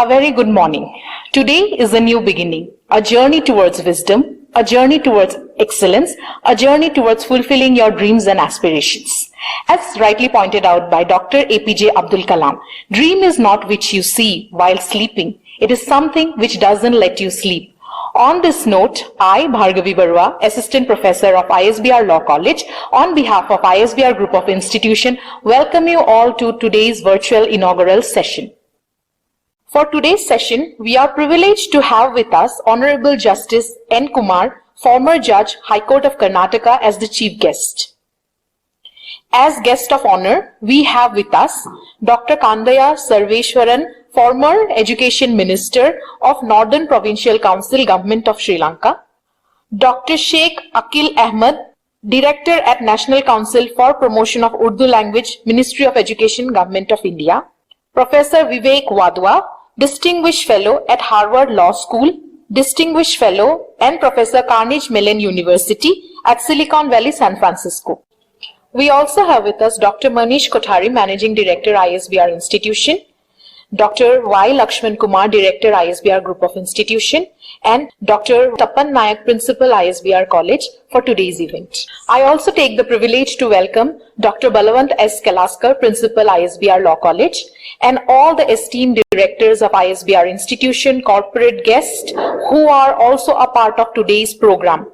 A very good morning. Today is a new beginning, a journey towards wisdom, a journey towards excellence, a journey towards fulfilling your dreams and aspirations. As rightly pointed out by Dr. APJ Abdul Kalam, dream is not which you see while sleeping. It is something which doesn't let you sleep. On this note, I, Bhargavi Barua, Assistant Professor of ISBR Law College, on behalf of ISBR Group of Institution, welcome you all to today's virtual inaugural session. For today's session, we are privileged to have with us Honorable Justice N. Kumar, former Judge, High Court of Karnataka, as the chief guest. As guest of honor, we have with us Dr. Kandaya Sarveshwaran, former Education Minister of Northern Provincial Council, Government of Sri Lanka, Dr. Sheikh Akil Ahmed, Director at National Council for Promotion of Urdu Language, Ministry of Education, Government of India, Professor Vivek Wadhwa, Distinguished Fellow at Harvard Law School, Distinguished Fellow and Professor Carnegie Mellon University at Silicon Valley, San Francisco. We also have with us Dr. Manish Kothari, Managing Director, ISBR Institution, Dr. Y. Lakshman Kumar, Director, ISBR Group of Institution, and Dr. Tapan Nayak, Principal, ISBR College, for today's event. I also take the privilege to welcome Dr. Balawant S. Kalaskar, Principal, ISBR Law College, and all the esteemed directors of ISBR Institution, corporate guests who are also a part of today's program.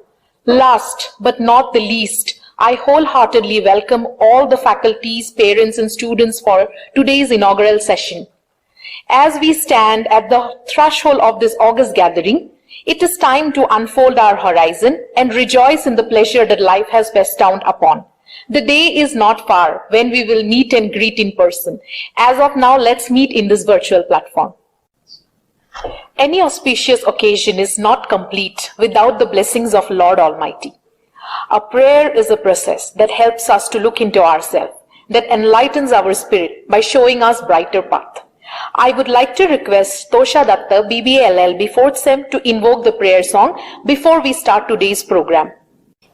Last but not the least, I wholeheartedly welcome all the faculties, parents, and students for today's inaugural session. As we stand at the threshold of this August gathering, it is time to unfold our horizon and rejoice in the pleasure that life has bestowed upon. The day is not far when we will meet and greet in person. As of now, let's meet in this virtual platform. Any auspicious occasion is not complete without the blessings of Lord Almighty. A prayer is a process that helps us to look into ourselves, that enlightens our spirit by showing us brighter path. I would like to request Tosha Datta, BBA LLB 4th Sem, to invoke the prayer song before we start today's program.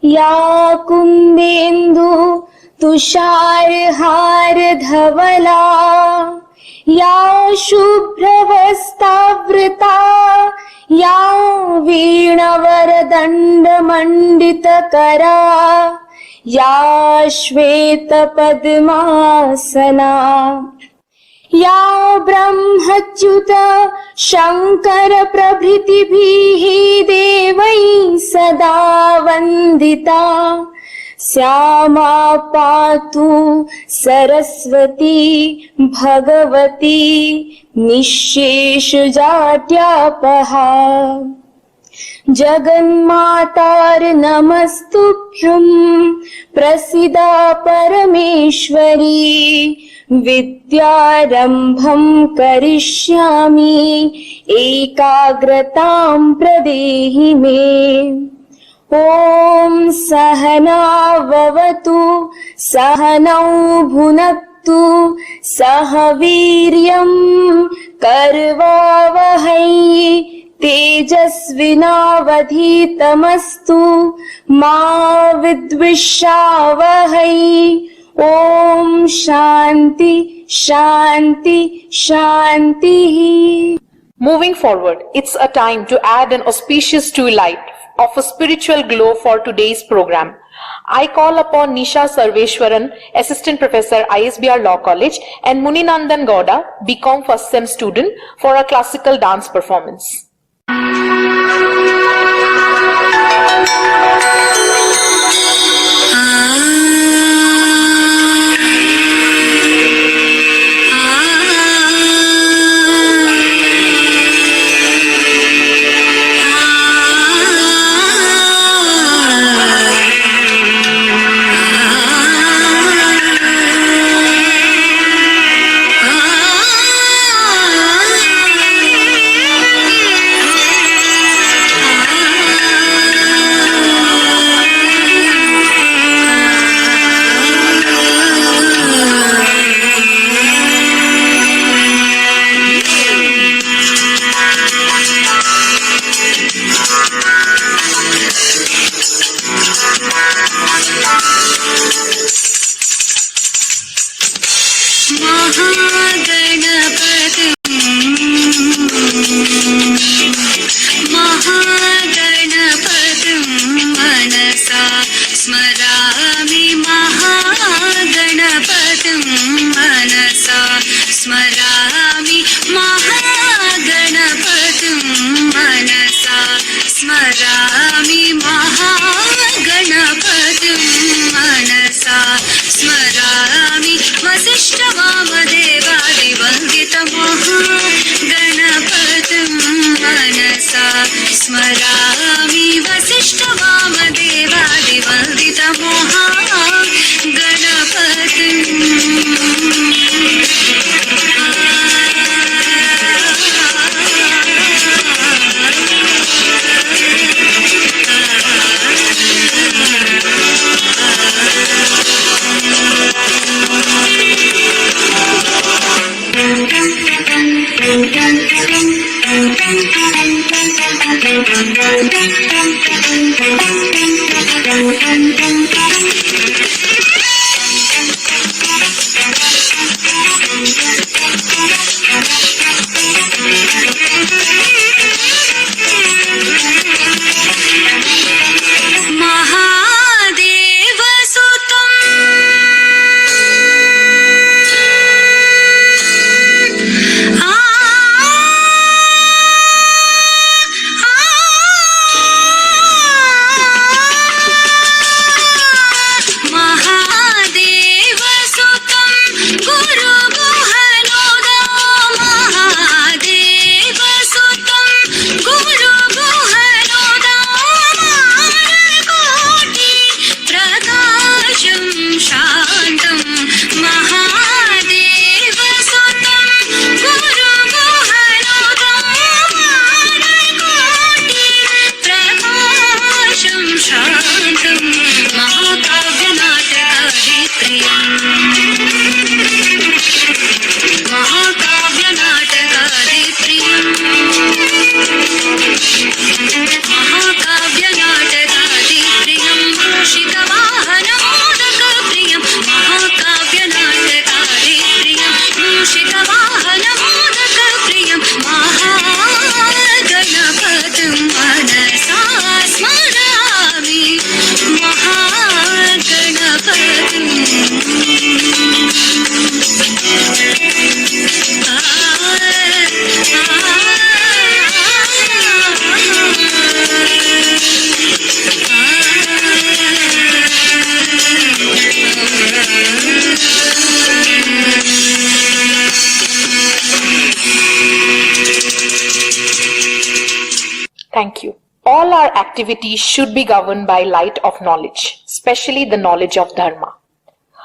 Ya Kumbhendu Tushar Har Dhavala, Ya Shubhravastavrita, Ya Veena-Varadanda Mandita Kara, Ya Shveta Padmasana, या ब्रह्मच्युत शंकर प्रभृतिभिः देवैः सदा वन्दिता, श्यामा पातु सरस्वती भगवती निःशेषजाड्यापहा। जगन्मातार नमस्तुभ्यं प्रसीदा परमेश्वरी, विद्यारम्भं करिष्यामि एकाग्रतां प्रदेहि मे। ॐ सहना भवतु सहनौ भुनक्तु सह वीर्यं करवावहै तेजस्विनावधीतमस्तु मा विद्विषावहै। Om Shanti, Shanti, Shanti. Moving forward, it's a time to add an auspicious twilight of a spiritual glow for today's program. I call upon Nisha Sarveshwaran, Assistant Professor, ISBR Law College, and Muninandan Gowda, BCom First Sem student, for a classical dance performance. Thank you. All our activities should be governed by light of knowledge, especially the knowledge of Dharma.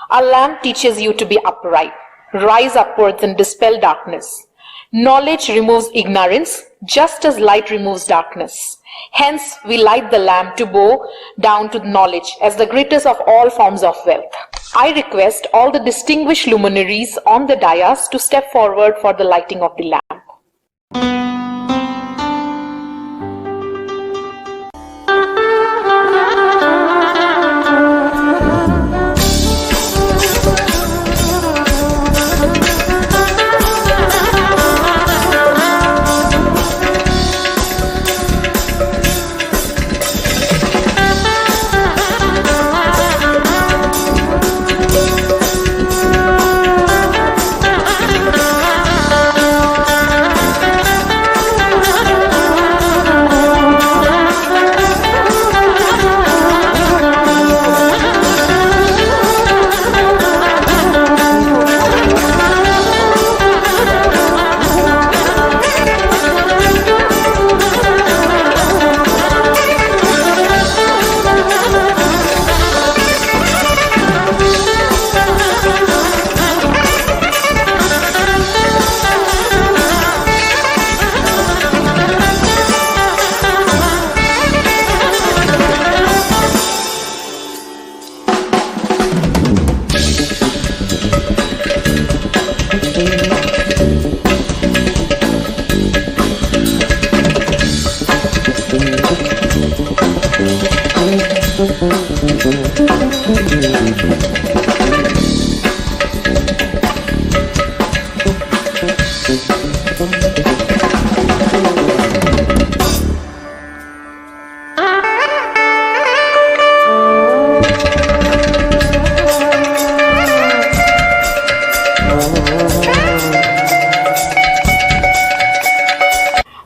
Our lamp teaches you to be upright, rise upwards and dispel darkness. Knowledge removes ignorance, just as light removes darkness. Hence, we light the lamp to bow down to knowledge as the greatest of all forms of wealth. I request all the distinguished luminaries on the dais to step forward for the lighting of the lamp.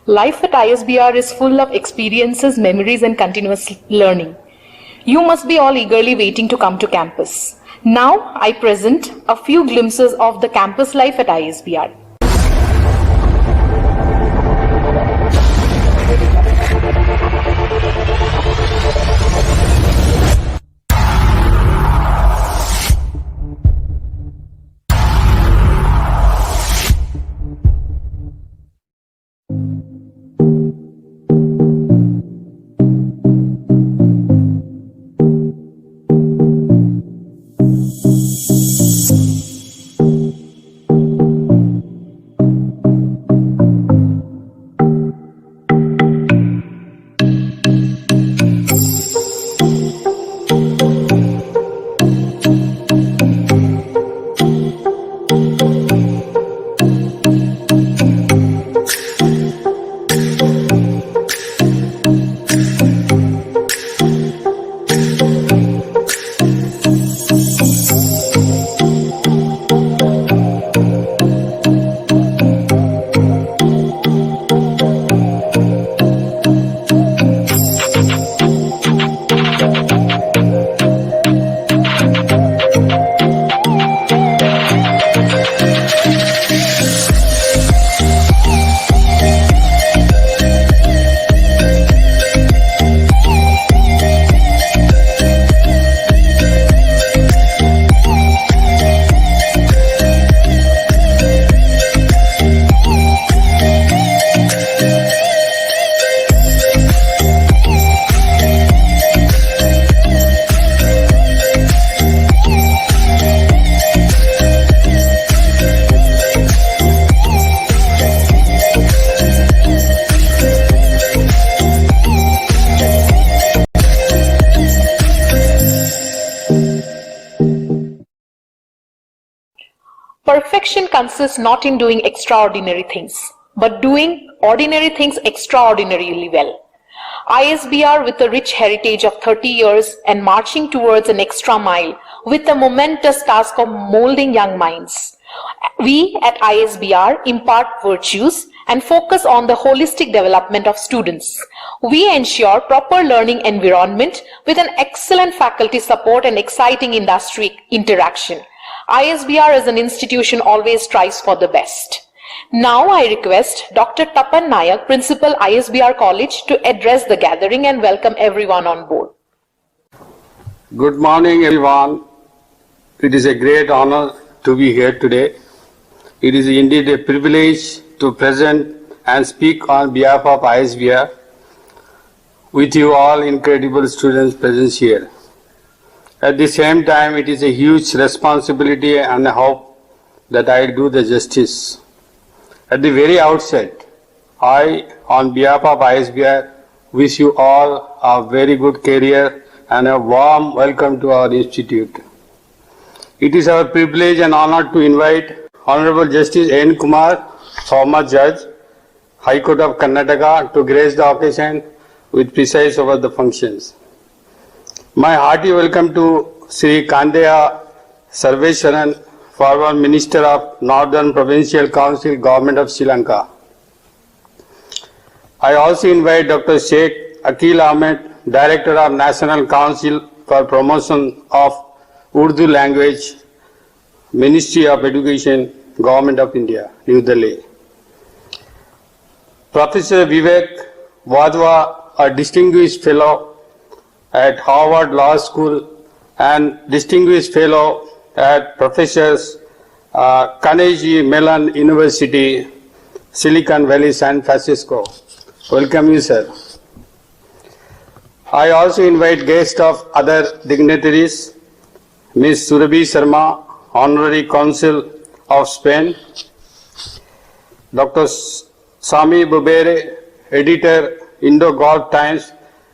Life at ISBR is full of experiences, memories, and continuous learning. You must be all eagerly waiting to come to campus. Now, I present a few glimpses of the campus life at ISBR. Perfection consists not in doing extraordinary things, but doing ordinary things extraordinarily well. ISBR, with a rich heritage of 30 years and marching towards an extra mile with a momentous task of molding young minds. We at ISBR impart virtues and focus on the holistic development of students. We ensure proper learning environment with an excellent faculty support and exciting industry interaction. ISBR as an institution always strives for the best. Now I request Dr. Tapan Nayak, Principal ISBR College, to address the gathering and welcome everyone on board. Good morning, everyone. It is a great honor to be here today. It is indeed a privilege to present and speak on behalf of ISBR with you all incredible students present here. At the same time, it is a huge responsibility and I hope that I will do the justice. At the very outset, I, on behalf of ISBR, wish you all a very good career and a warm welcome to our institute. It is our privilege and honor to invite Honorable Justice N. Kumar, former Judge, High Court of Karnataka, to grace the occasion with preside over the functions. My hearty welcome to Sri Kandeya Sarveshwaran, former Minister of Northern Provincial Council, Government of Sri Lanka. I also invite Dr. Sheikh Akil Ahmed, Director of National Council for Promotion of Urdu Language, Ministry of Education, Government of India, New Delhi. Professor Vivek Wadhwa, a distinguished fellow at Harvard Law School and distinguished fellow at Professors Carnegie Mellon University, Silicon Valley, San Francisco. Welcome you, sir. I also invite guests of other dignitaries, Ms. Surabhi Sharma, Honorary Consul of Spain, Dr. Sami Bubere, Editor, Indo-Gulf Times,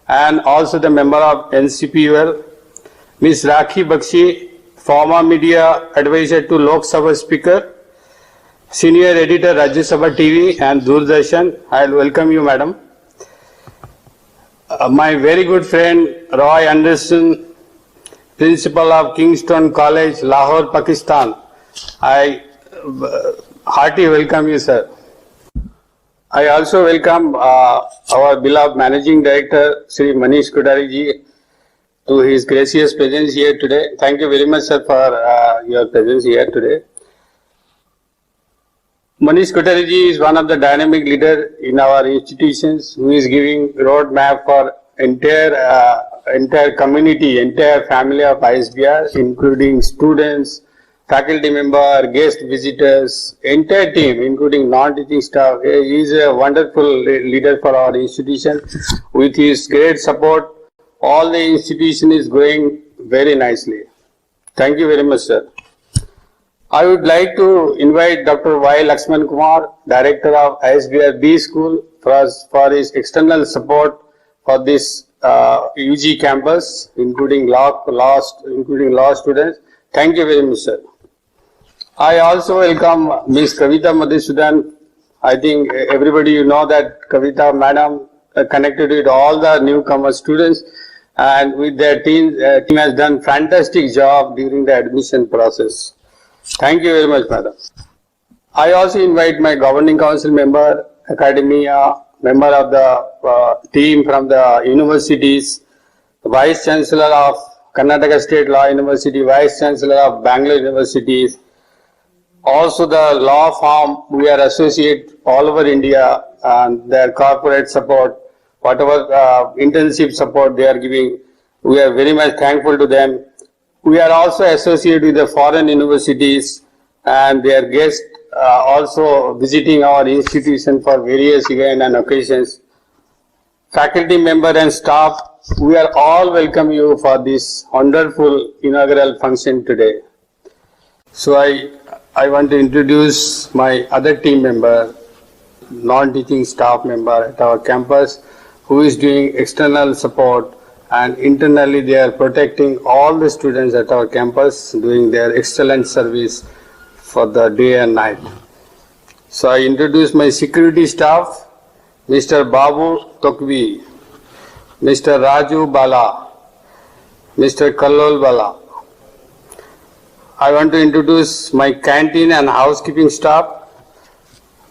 and also the member of NCPUL, Ms. Rakhi Bakshi, former media advisor to Lok Sabha Speaker, Senior Editor, Rajya Sabha TV and Doordarshan. I will welcome you, madam. My very good friend, Roy Anderson, Principal of Kingston College, Lahore, Pakistan. I heartily welcome you, sir. I also welcome our beloved Managing Director, Sri Manish Kothari ji, to his gracious presence here today. Thank you very much, sir, for your presence here today. Manish Kothari ji is one of the dynamic leaders in our institutions who is giving roadmap for entire community, entire family of ISBR, including students, faculty member, guest visitors, entire team, including non-teaching staff. He is a wonderful leader for our institution. With his great support, all the institution is going very nicely. Thank you very much, sir. I would like to invite Dr. Y. Lakshman Kumar, Director of ISBR B School, for his external support for this UG campus, including law students. Thank you very much, sir. I also welcome Ms. Kavita Madhusudan. I think everybody you know that Kavita madam connected with all the newcomer students and with their team has done fantastic job during the admission process. Thank you very much, madam. I also invite my governing council member, academia, member of the team from the universities, Vice Chancellor of Karnataka State Law University, Vice Chancellor of Bangalore Universities, also the law firm we are associate all over India and their corporate support, whatever intensive support they are giving, we are very much thankful to them. We are also associated with the foreign universities and their guests also visiting our institution for various events and occasions. Faculty member and staff, we are all welcome you for this wonderful inaugural function today. So I want to introduce my other team member, non-teaching staff member at our campus, who is doing external support and internally they are protecting all the students at our campus, doing their excellent service for the day and night. So I introduce my security staff, Mr. Babu Tokvi, Mr. Raju Bala, Mr. Kallol Bala. I want to introduce my canteen and housekeeping staff,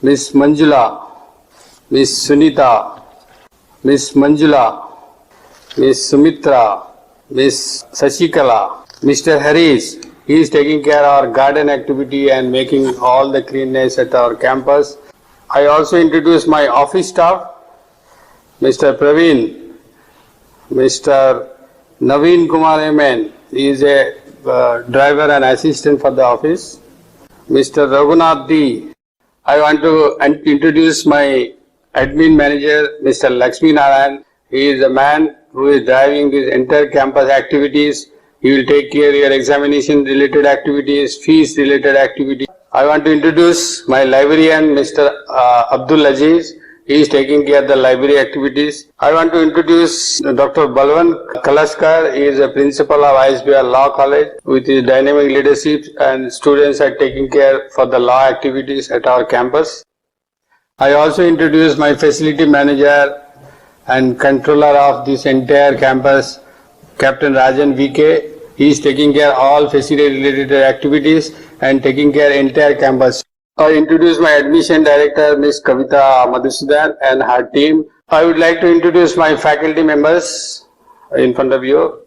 Ms. Manjula, Ms. Sunita, Ms. Manjula, Ms. Sumitra, Ms. Sashikala, Mr. Harish. He is taking care of our garden activity and making all the cleanness at our campus. I also introduce my office staff, Mr. Praveen, Mr. Naveen Kumar Amen. He is a driver and assistant for the office. Mr. Raghunath D. I want to introduce my admin manager, Mr. Lakshmi Narayan. He is the man who is driving these entire campus activities. He will take care of your examination related activities, fees related activities. I want to introduce my librarian, Mr. Abdul Aziz. He is taking care of the library activities. I want to introduce Dr. Balwant Kalaskar. He is a principal of ISBR Law College. With his dynamic leadership, and students are taking care for the law activities at our campus. I also introduce my facility manager and controller of this entire campus, Captain Rajan VK. He is taking care of all facility related activities and taking care of entire campus. I introduce my admission director, Ms. Kavita Madhusudan, and her team. I would like to introduce my faculty members in front of you.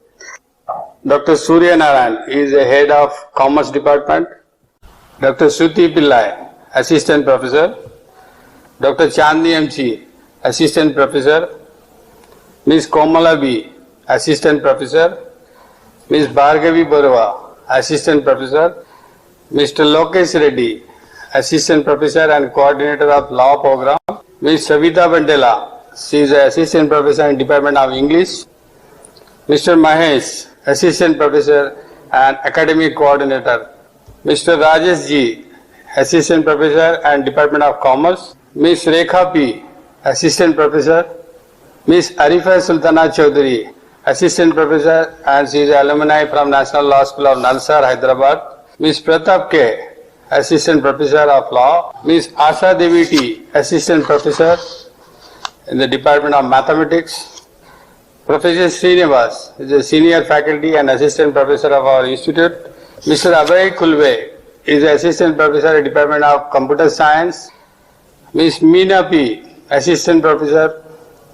Dr. Surya Narayan is the head of Commerce Department. Dr. Shruti Pillai, Assistant Professor. Dr. Chandni MC, Assistant Professor. Ms. Komala B, Assistant Professor. Ms. Bhargavi Barua, Assistant Professor. Mr. Lokesh Reddy, Assistant Professor and Coordinator of Law Program. Ms. Savita Bandela, she is Assistant Professor in Department of English. Mr. Mahesh, Assistant Professor and Academic Coordinator. Mr. Rajesh G, Assistant Professor and Department of Commerce. Ms. Rekha P, Assistant Professor. Ms. Arifa Sultana Chaudhary, Assistant Professor, and she is alumni from National Law School of Nalsar, Hyderabad. Ms. Pratap K, Assistant Professor of Law. Ms. Asha Devi T, Assistant Professor in the Department of Mathematics. Professor Srinivas is a Senior Faculty and Assistant Professor of our Institute. Mr. Abhay Kulve is Assistant Professor in the Department of Computer Science. Ms. Meena P, Assistant Professor,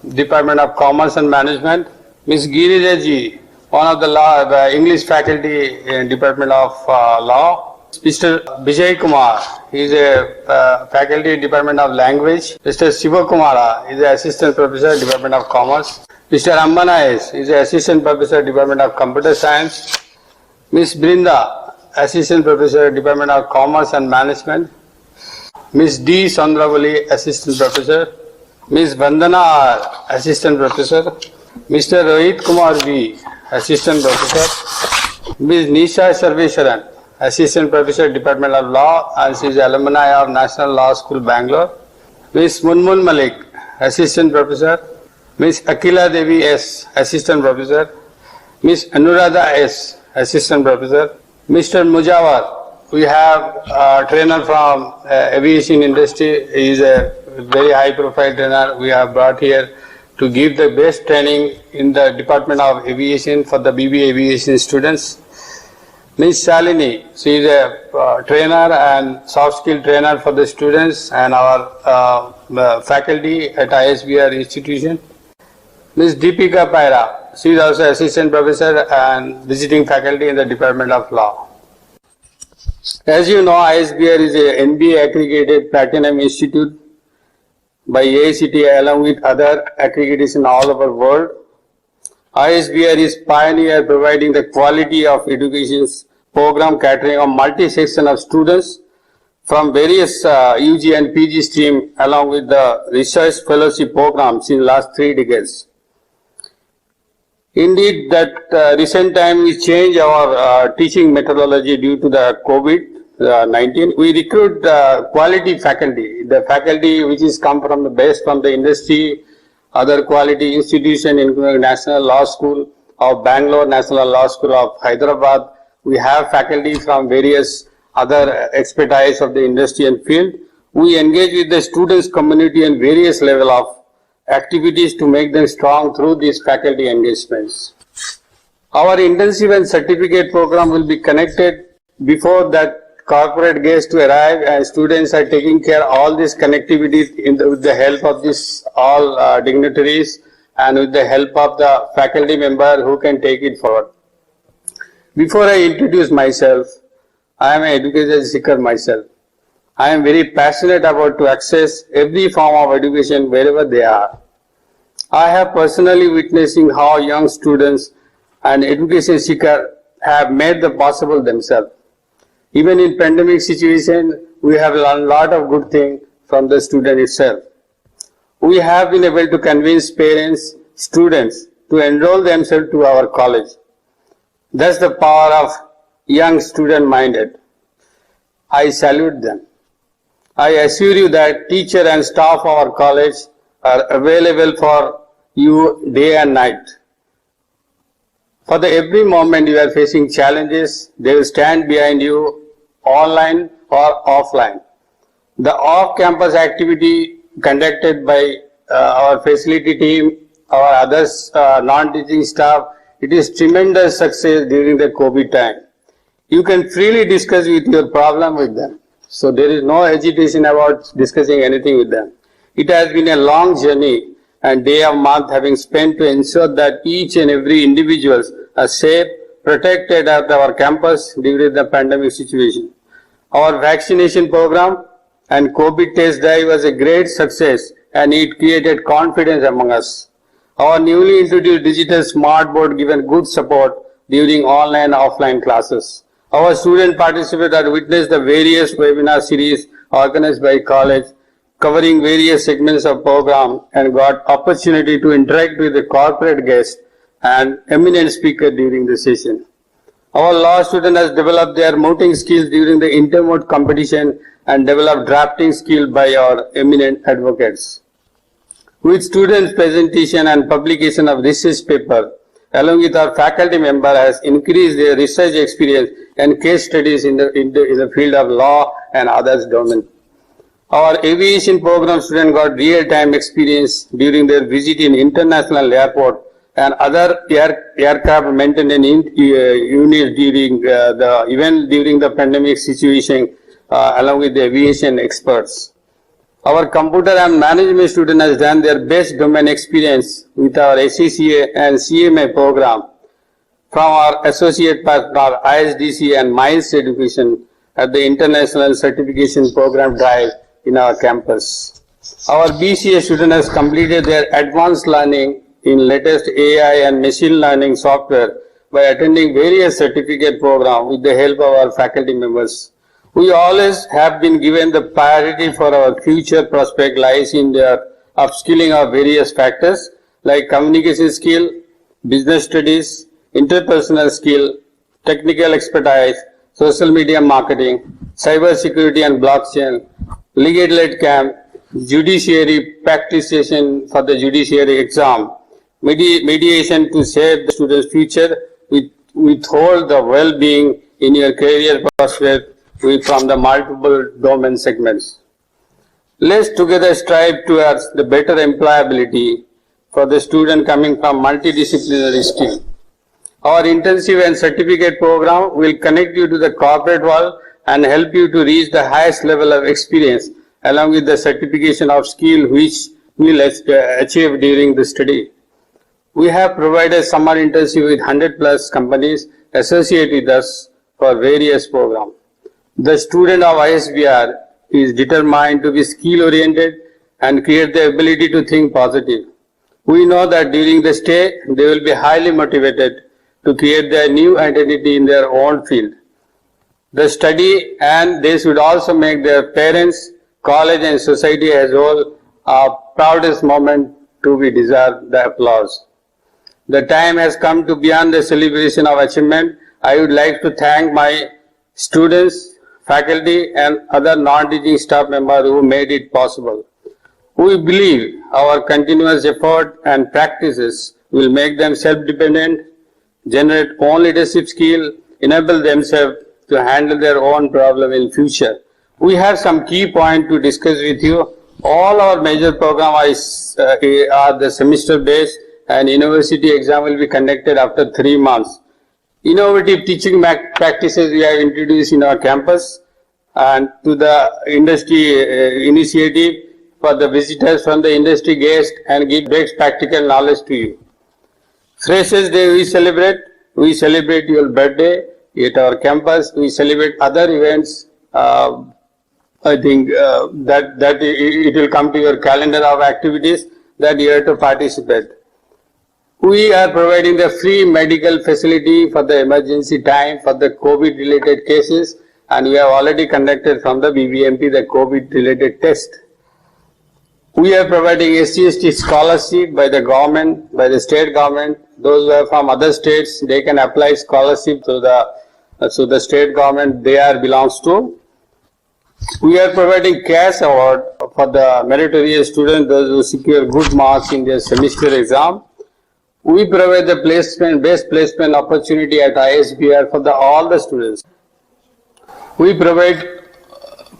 Department of Commerce and Management. Ms. Girija Ji, one of the English faculty in Department of Law. Mr. Vijay Kumar, he is a faculty in Department of Language. Mr. Shiva Kumara is the Assistant Professor, Department of Commerce. Mr. Ambana is the Assistant Professor, Department of Computer Science. Ms. Brinda, Assistant Professor, Department of Commerce and Management. Ms. D. Sandravali, Assistant Professor. Ms. Vandana R, Assistant Professor. Mr. Rohit Kumar V, Assistant Professor. Ms. Nisha Sarveswaran, Assistant Professor, Department of Law, and she is alumni of National Law School, Bangalore. Ms. Munmun Malik, Assistant Professor. Ms. Akila Devi S, Assistant Professor. Ms. Anuradha S, Assistant Professor. Mr. Mujawar, we have a trainer from aviation industry. He is a very high profile trainer we have brought here to give the best training in the Department of Aviation for the BB Aviation students. Ms. Shalini, she is a trainer and soft skill trainer for the students and our faculty at ISBR institution. Ms. Deepika Paira, she is also assistant professor and visiting faculty in the Department of Law. As you know, ISBR is a NBA accredited platinum institute by AICTE along with other accreditation all over the world. ISBR is pioneer providing the quality of education program catering a multi-section of students from various UG and PG stream along with the research fellowship programs in last 3 decades. Indeed, that recent time we changed our teaching methodology due to the COVID-19. We recruit quality faculty, the faculty which is come from the best from the industry, other quality institution including National Law School of Bangalore, National Law School of Hyderabad. We have faculty from various other expertise of the industry and field. We engage with the students community and various level of activities to make them strong through these faculty engagements. Our intensive and certificate program will be connected before that corporate guests to arrive, and students are taking care of all this connectivity with the help of this all dignitaries and with the help of the faculty member who can take it forward. before I introduce myself, I am an education seeker myself. I am very passionate about to access every form of education wherever they are. I have personally witnessing how young students and education seekers have made the possible themselves. Even in pandemic situation, we have learned a lot of good things from the student itself. We have been able to convince parents, students to enroll themselves to our college. That's the power of young student minded. I salute them. I assure you that teacher and staff of our college are available for you day and night. For the every moment you are facing challenges, they will stand behind you online or offline. The off-campus activity conducted by our facility team, our others non-teaching staff, it is tremendous success during the COVID time. You can freely discuss with your problem with them. So there is no hesitation about discussing anything with them. It has been a long journey and day of month having spent to ensure that each and every individual are safe, protected at our campus during the pandemic situation. Our vaccination program and COVID test drive was a great success and it created confidence among us. Our newly introduced digital smart board given good support during online and offline classes. Our student participants have witnessed the various webinar series organized by college covering various segments of program and got opportunity to interact with the corporate guests and eminent speaker during the session. Our law student has developed their moting skills during the intermode competition and developed drafting skill by our eminent advocates. With students' presentation and publication of research paper, along with our faculty member has increased their research experience and case studies in the field of law and others domain. Our aviation program students got real-time experience during their visit in international airport and other aircraft maintenance units during the pandemic situation, along with the aviation experts. Our computer and management student has done their best domain experience with our SCCA and CMA program from our associate partner ISDC and Miles Education at the International Certification Program Drive in our campus. Our BCA student has completed their advanced learning in latest AI and machine learning software by attending various certificate programs with the help of our faculty members. We always have been given the priority for our future prospect lies in their upskilling of various factors like communication skill, business studies, interpersonal skill, technical expertise, social media marketing, cyber security and blockchain, legal-led camp, judiciary practice session for the judiciary exam, mediation to save the student's future, withhold the well-being in your career prospect from the multiple domain segments. Let's together strive towards the better employability for the student coming from multidisciplinary stream. Our intensive and certificate program will connect you to the corporate world and help you to reach the highest level of experience along with the certification of skill which we will achieve during the study. We have provided summer internship with 100+ companies associated with us for various programs. The student of ISBR is determined to be skill-oriented and create the ability to think positive. We know that during the stay, they will be highly motivated to create their new identity in their own field. The study and they should also make their parents, college and society as whole a proudest moment to be deserved the applause. The time has come to beyond the celebration of achievement. I would like to thank my students, faculty and other non-teaching staff members who made it possible. We believe our continuous effort and practices will make them self-dependent, generate own leadership skill, enable themselves to handle their own problem in future. We have some key points to discuss with you. All our major programs are the semester based and university exam will be conducted after 3 months. Innovative teaching practices we have introduced in our campus and to the industry initiative for the visitors from the industry guests and give best practical knowledge to you. Freshers Day we celebrate We celebrate your birthday at our campus. We celebrate other events. I think that it will come to your calendar of activities that you have to participate. We are providing the free medical facility for the emergency time for the COVID related cases, and we have already conducted from the BBMP the COVID related test. We are providing SC/ST scholarship by the government, by the state government. Those who are from other states, they can apply scholarship to the state government they are belongs to. We are providing cash award for the meritorious students, those who secure good marks in their semester exam. We provide the best placement opportunity at ISBR for all the students. We provide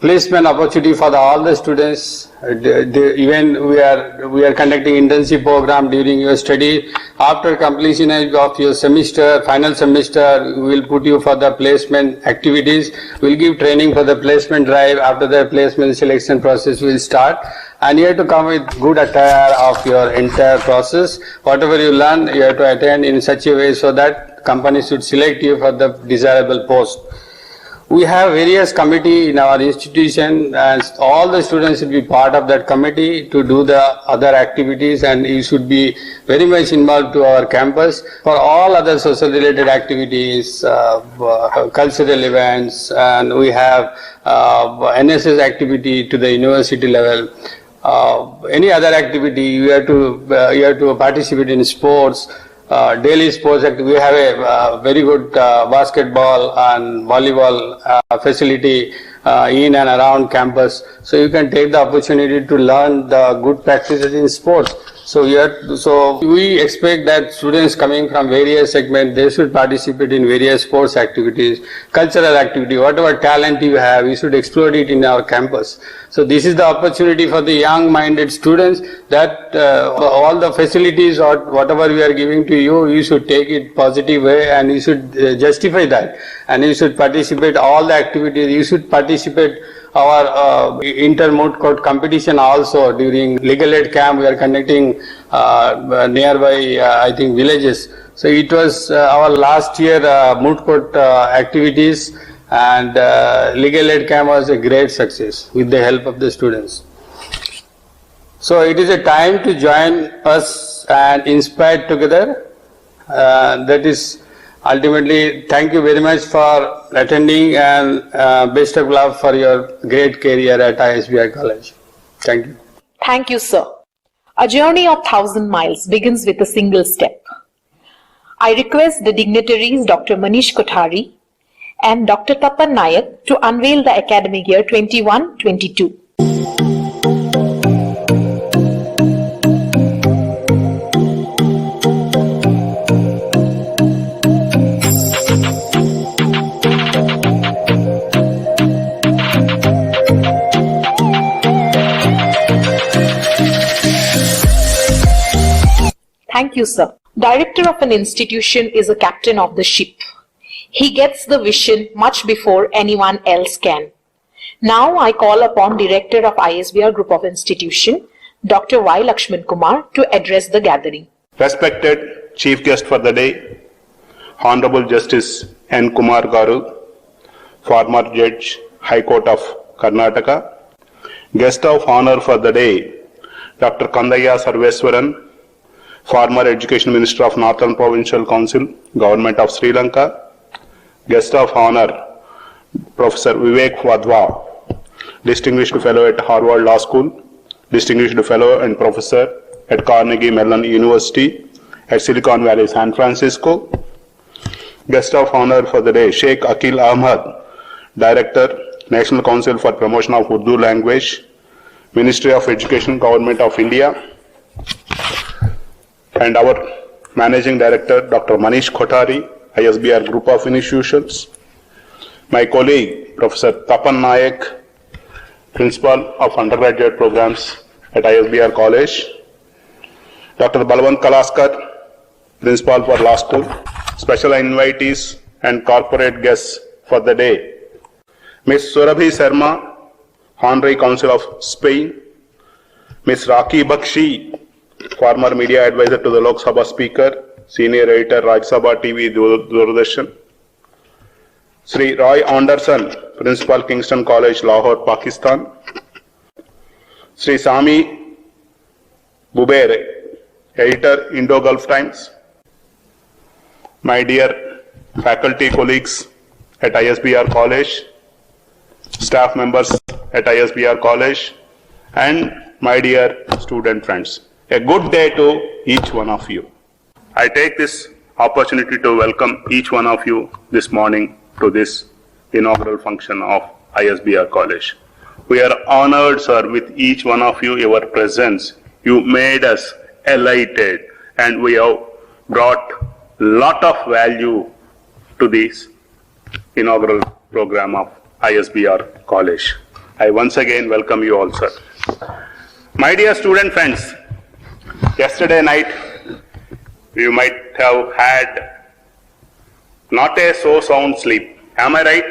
placement opportunity for all the students. Even we are conducting internship program during your study. After completion of your semester, final semester, we will put you for the placement activities. We will give training for the placement drive. After the placement selection process will start. And you have to come with good attire of your entire process. Whatever you learn, you have to attend in such a way so that company should select you for the desirable post. We have various committee in our institution, and all the students should be part of that committee to do the other activities, and you should be very much involved to our campus for all other social related activities, cultural events, and we have NSS activity to the university level. Any other activity you have to participate in sports. Daily sports activity. We have a very good basketball and volleyball facility in and around campus. So you can take the opportunity to learn the good practices in sports. So we expect that students coming from various segments, they should participate in various sports activities, cultural activity, whatever talent you have, you should explore it in our campus. So this is the opportunity for the young-minded students that all the facilities or whatever we are giving to you, you should take it positive way and you should justify that. And you should participate all the activities, you should participate our inter-moot court competition also during legal aid camp we are conducting nearby I think villages. So it was our last year moot court activities, and legal aid camp was a great success with the help of the students. So it is a time to join us and inspire together. That is ultimately, thank you very much for attending, and best of luck for your great career at ISBR College. Thank you. Thank you, sir. A journey of 1,000 miles begins with a single step. I request the dignitaries Dr. Manish Kothari and Dr. Tapan Nayak to unveil the academic year 21-22. Thank you, sir. Director of an institution is a captain of the ship. He gets the vision much before anyone else can. Now I call upon Director of ISBR Group of Institution, Dr. Y. Lakshman Kumar, to address the gathering. Respected Chief Guest for the day, Honorable Justice N. Kumar Garu, former Judge, High Court of Karnataka. Guest of Honor for the day, Dr. Kandaya Sarveswaran, former Education Minister of Northern Provincial Council, Government of Sri Lanka. Guest of Honor, Professor Vivek Wadhwa, Distinguished Fellow at Harvard Law School, Distinguished Fellow and Professor at Carnegie Mellon University at Silicon Valley, San Francisco. Guest of Honor for the day, Sheikh Akil Ahmad, Director, National Council for Promotion of Urdu Language, Ministry of Education, Government of India. And our Managing Director, Dr. Manish Kothari, ISBR Group of Institutions. My colleague, Professor Tapan Nayak, Principal of Undergraduate Programs at ISBR College. Dr. Balwant Kalaskar, Principal for Law School. Special invitees and corporate guests for the day, Ms. Surabhi Sharma, Honorary Consul of Spain. Ms. Raki Bakshi, former media advisor to the Lok Sabha Speaker, Senior Editor, Rajya Sabha TV, Doordarshan. Sri Roy Anderson, Principal, Kingston College, Lahore, Pakistan. Sri Sami Bubere, Editor, Indo-Gulf Times. My dear faculty colleagues at ISBR College, staff members at ISBR College, and my dear student friends, a good day to each one of you. I take this opportunity to welcome each one of you this morning to this inaugural function of ISBR College. We are honored, sir, with each one of you, your presence. You made us elated, and we have brought lot of value to this inaugural program of ISBR College. I once again welcome you all, sir. My dear student friends, yesterday night you might have had not a so sound sleep. Am I right?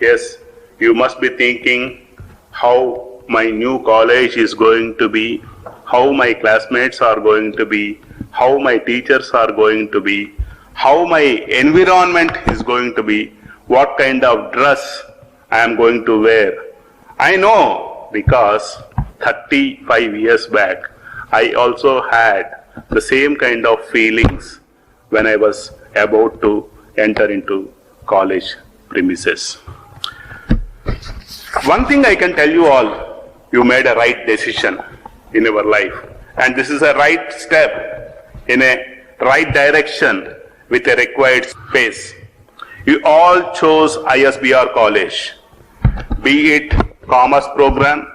Yes, you must be thinking how my new college is going to be, how my classmates are going to be, how my teachers are going to be, how my environment is going to be, what kind of dress I am going to wear. I know because 35 years back, I also had the same kind of feelings when I was about to enter into college premises. One thing I can tell you all, you made a right decision in your life, and this is a right step in a right direction with a required space. You all chose ISBR College, be it commerce program,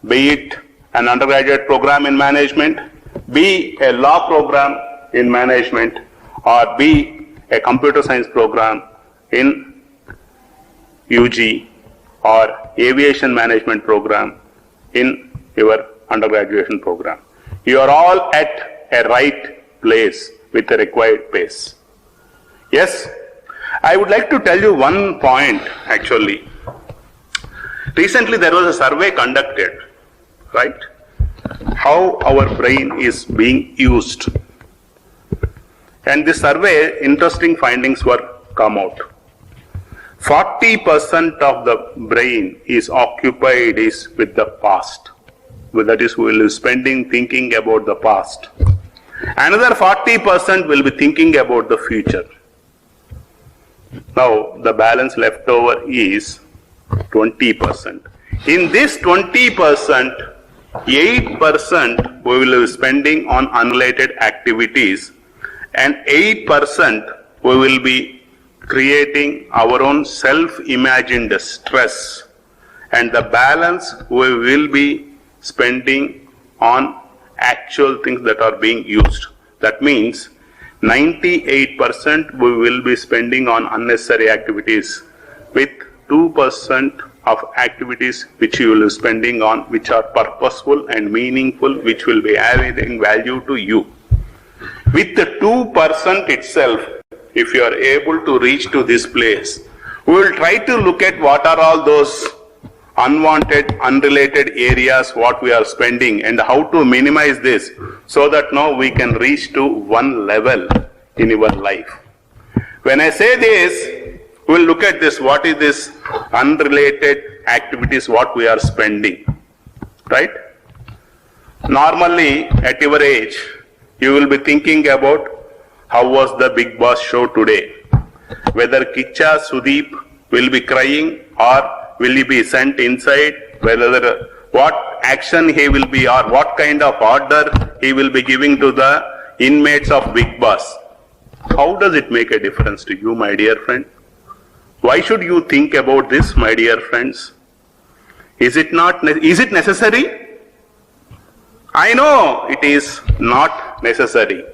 be it an undergraduate program in management, be a law program in management, or be a computer science program in UG, or aviation management program in your undergraduate program. You are all at a right place with a required pace. Yes, I would like to tell you one point actually. Recently there was a survey conducted, right? How our brain is being used. And this survey, interesting findings were come out. 40% of the brain is occupied with the past. That is, we will be spending thinking about the past. Another 40% will be thinking about the future. Now, the balance left over is 20%. In this 20%, 8% we will be spending on unrelated activities, and 8% we will be creating our own self-imagined stress, and the balance we will be spending on actual things that are being used. That means 98% we will be spending on unnecessary activities, with 2% of activities which you will be spending on which are purposeful and meaningful, which will be adding value to you. With the 2% itself, if you are able to reach to this place, we will try to look at what are all those unwanted, unrelated areas what we are spending and how to minimize this so that now we can reach to one level in your life. When I say this, we will look at this, what is this unrelated activities what we are spending, right? Normally at your age, you will be thinking about how was the Big Boss show today? Whether Kicha Sudeep will be crying or will he be sent inside? Whether what action he will be or what kind of order he will be giving to the inmates of Big Boss. How does it make a difference to you, my dear friend? Why should you think about this, my dear friends? Is it necessary? I know it is not necessary.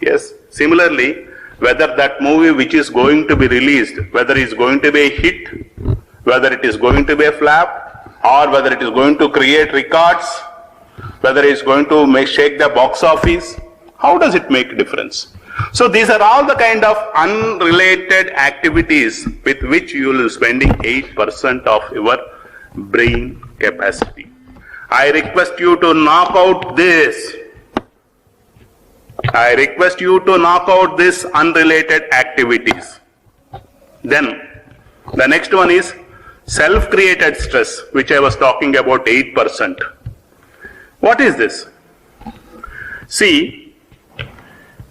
Yes. Similarly, whether that movie which is going to be released, whether it is going to be a hit, whether it is going to be a flop, or whether it is going to create records, whether it is going to shake the box office, how does it make a difference? So these are all the kind of unrelated activities with which you will be spending 8% of your brain capacity. I request you to knock out this I request you to knock out these unrelated activities. Then, the next one is self-created stress, which I was talking about 8%. What is this? See,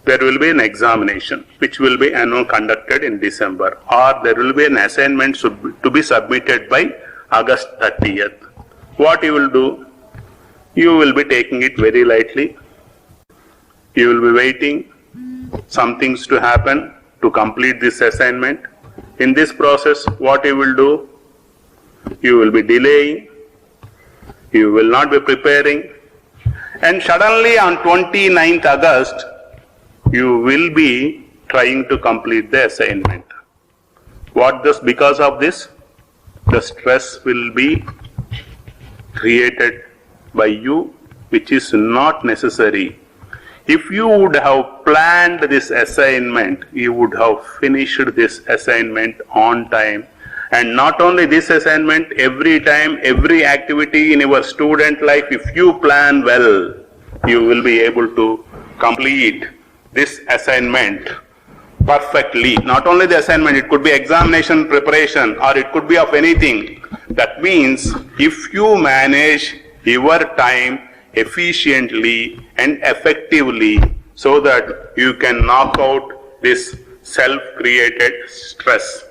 there will be an examination which will be conducted in December, or there will be an assignment to be submitted by August 30th. What you will do? You will be taking it very lightly. You will be waiting some things to happen to complete this assignment. In this process, what you will do? You will be delaying. You will not be preparing. And suddenly on 29th August, you will be trying to complete the assignment. Because of this? The stress will be created by you, which is not necessary. If you would have planned this assignment, you would have finished this assignment on time. And not only this assignment, every time, every activity in your student life, if you plan well, you will be able to complete this assignment perfectly. Not only the assignment, it could be examination preparation, or it could be of anything. That means if you manage your time efficiently and effectively so that you can knock out this self-created stress.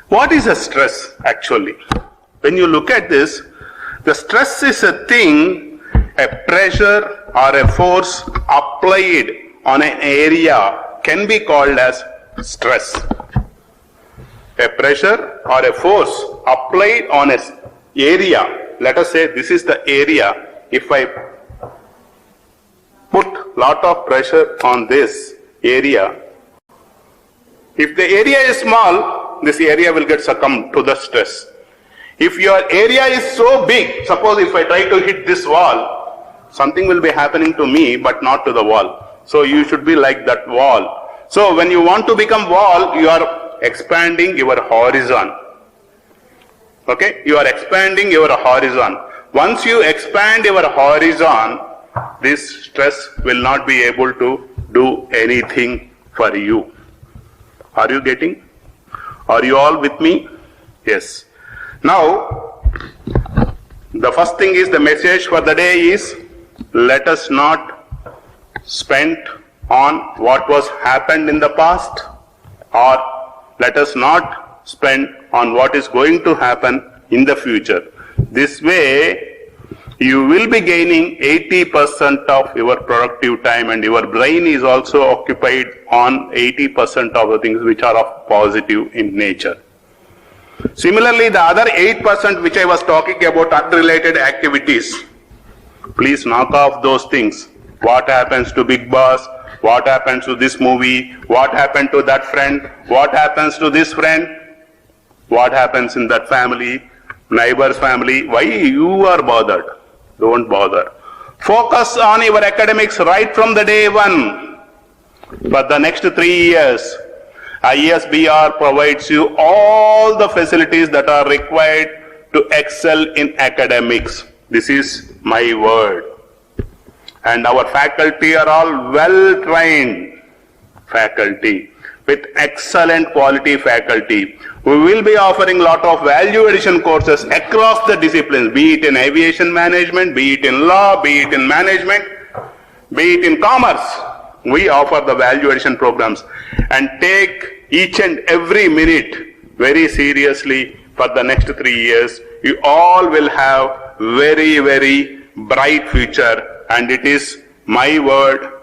What is a stress actually? When you look at this, the stress is a thing, a pressure or a force applied on an area can be called as stress. A pressure or a force applied on an area, let us say this is the area. If I put lot of pressure on this area, if the area is small, this area will get succumbed to the stress. If your area is so big, suppose if I try to hit this wall, something will be happening to me but not to the wall. So you should be like that wall. So when you want to become wall, you are expanding your horizon. Okay, you are expanding your horizon. Once you expand your horizon, this stress will not be able to do anything for you. Are you getting? Are you all with me? Yes. Now, the first thing is, the message for the day is, let us not spend on what was happened in the past, or let us not spend on what is going to happen in the future. This way, you will be gaining 80% of your productive time, and your brain is also occupied on 80% of the things which are of positive in nature. Similarly, the other 8% which I was talking about, unrelated activities, please knock off those things. What happens to Big Boss? What happens to this movie? What happened to that friend? What happens to this friend? What happens in that family? Neighbor's family? Why you are bothered? Don't bother. Focus on your academics right from the day one. For the next 3 years, ISBR provides you all the facilities that are required to excel in academics. This is my word. And our faculty are all well-trained faculty with excellent quality faculty. We will be offering a lot of value addition courses across the disciplines, be it in aviation management, be it in law, be it in management, be it in commerce. We offer the value addition programs and take each and every minute very seriously. For the next 3 years, you all will have very, very bright future, and it is my word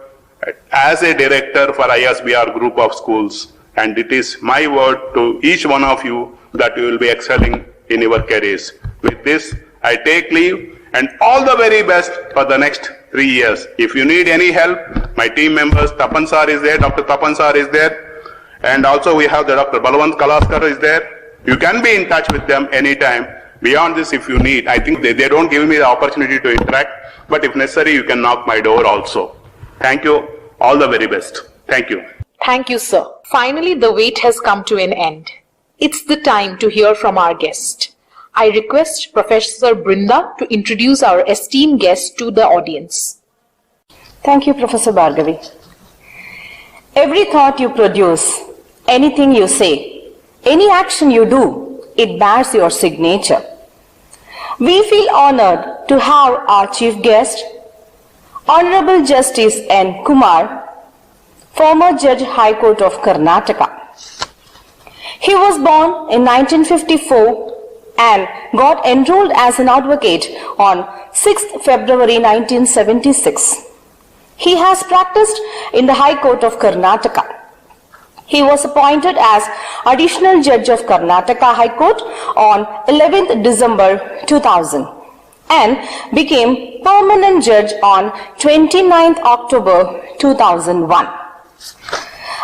as a director for ISBR group of schools, and it is my word to each one of you that you will be excelling in your careers. With this, I take leave, and all the very best for the next 3 years. If you need any help, my team members, Tapan sir is there, Dr. Tapan sir is there, and also we have the Dr. Balwant Kalaskar is there. You can be in touch with them anytime. Beyond this, if you need, I think they don't give me the opportunity to interact, but if necessary, you can knock my door also. Thank you. All the very best. Thank you. Thank you, sir. Finally, the wait has come to an end. It's the time to hear from our guest. I request Professor Brinda to introduce our esteemed guest to the audience. Thank you, Professor Bhargavi. Every thought you produce, anything you say, any action you do, it bears your signature. We feel honored to have our chief guest, Honorable Justice N. Kumar, former Judge High Court of Karnataka. He was born in 1954 and got enrolled as an advocate on 6th February 1976. He has practiced in the High Court of Karnataka. He was appointed as Additional Judge of Karnataka High Court on 11th December 2000 and became Permanent Judge on 29th October 2001.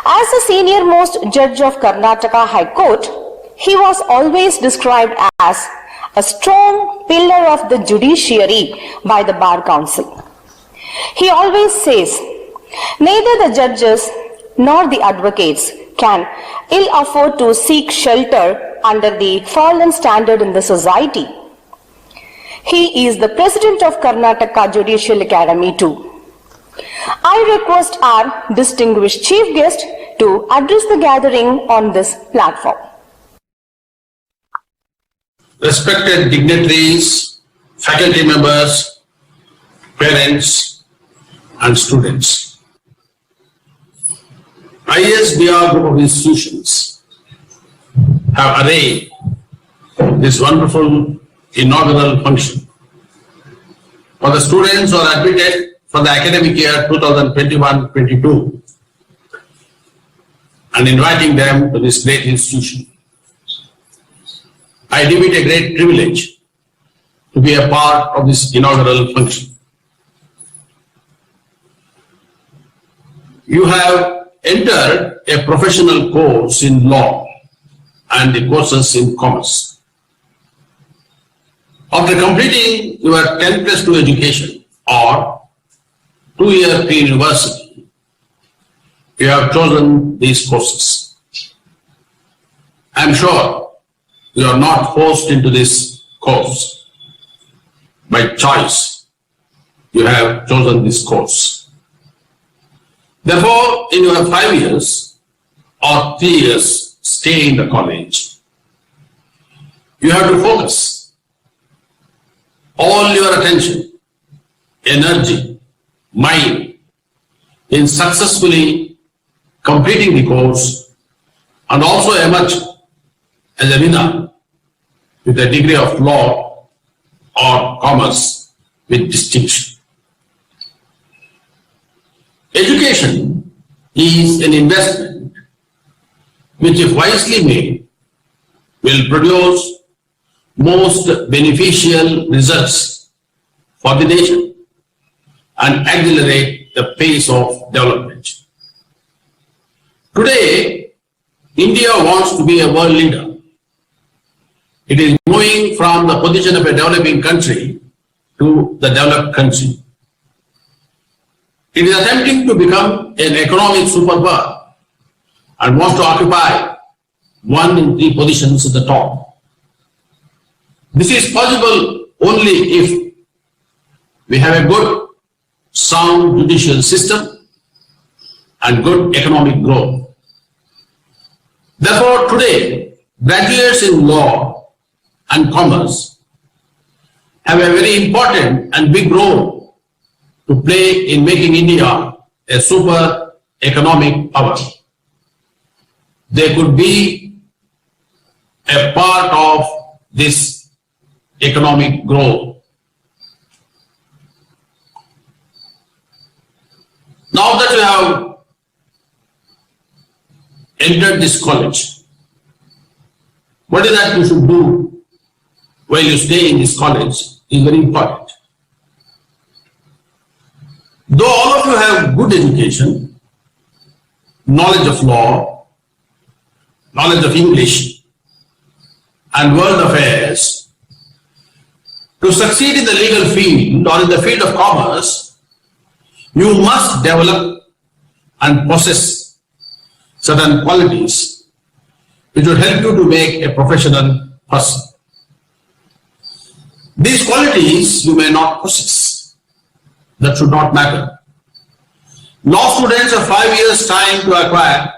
As the senior most Judge of Karnataka High Court, he was always described as a strong pillar of the judiciary by the Bar Council. He always says, neither the judges nor the advocates can ill afford to seek shelter under the fallen standard in the society. He is the President of Karnataka Judicial Academy too. I request our distinguished Chief Guest to address the gathering on this platform. Respected dignitaries, faculty members, parents, and students. ISBR group of institutions have arranged this wonderful inaugural function for the students who are admitted for the academic year 2021-22 and inviting them to this great institution. I deem it a great privilege to be a part of this inaugural function. You have entered a professional course in law and the courses in commerce. After completing your 10+2 education or 2-year pre-university, you have chosen these courses. I am sure you are not forced into this course. By choice, you have chosen this course. Therefore, in your 5 years or 3 years stay in the college, you have to focus all your attention, energy, mind in successfully completing the course and also emerge as a winner with a degree of law or commerce with distinction. Education is an investment which, if wisely made, will produce most beneficial results for the nation and accelerate the pace of development. Today, India wants to be a world leader. It is moving from the position of a developing country to the developed country. It is attempting to become an economic superpower and wants to occupy 1 in 3 positions at the top. This is possible only if we have a good, sound judicial system and good economic growth. Therefore, today, graduates in law and commerce have a very important and big role to play in making India a super economic power. They could be a part of this economic growth. Now that you have entered this college, what is that you should do while you stay in this college is very important. Though all of you have good education, knowledge of law, knowledge of English and world affairs, to succeed in the legal field or in the field of commerce, you must develop and possess certain qualities which will help you to make a professional person. These qualities you may not possess. That should not matter. Law students have 5 years time to acquire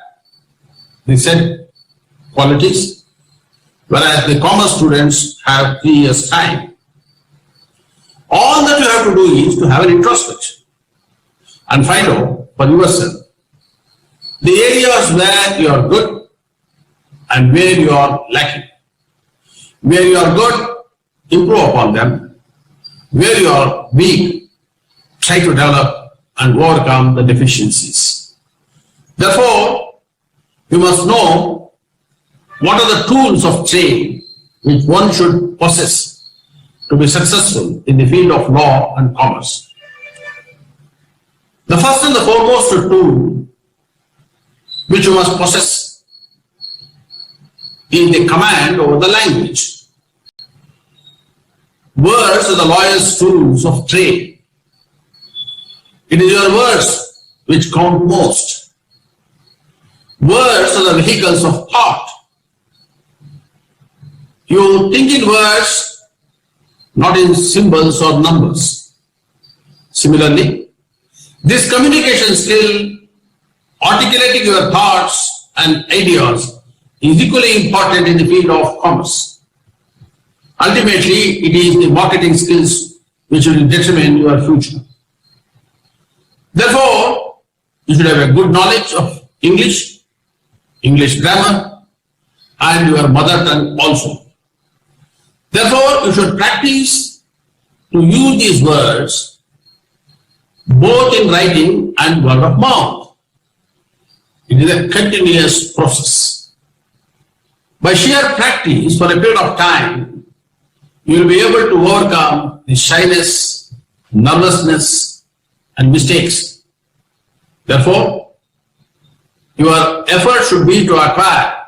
the said qualities, whereas the commerce students have 3 years time. All that you have to do is to have an introspection and find out for yourself the areas where you are good and where you are lacking. Where you are good, improve upon them. Where you are weak, try to develop and overcome the deficiencies. Therefore, you must know what are the tools of trade which one should possess to be successful in the field of law and commerce. The first and the foremost tool which you must possess is the command over the language. Words are the lawyer's tools of trade. It is your words which count most. Words are the vehicles of thought. You think in words, not in symbols or numbers. Similarly, this communication skill, articulating your thoughts and ideas, is equally important in the field of commerce. Ultimately, it is the marketing skills which will determine your future. Therefore, you should have a good knowledge of English, English grammar, and your mother tongue also. Therefore, you should practice to use these words both in writing and word of mouth. It is a continuous process. By sheer practice for a period of time, you will be able to overcome the shyness, nervousness, and mistakes. Therefore, your effort should be to acquire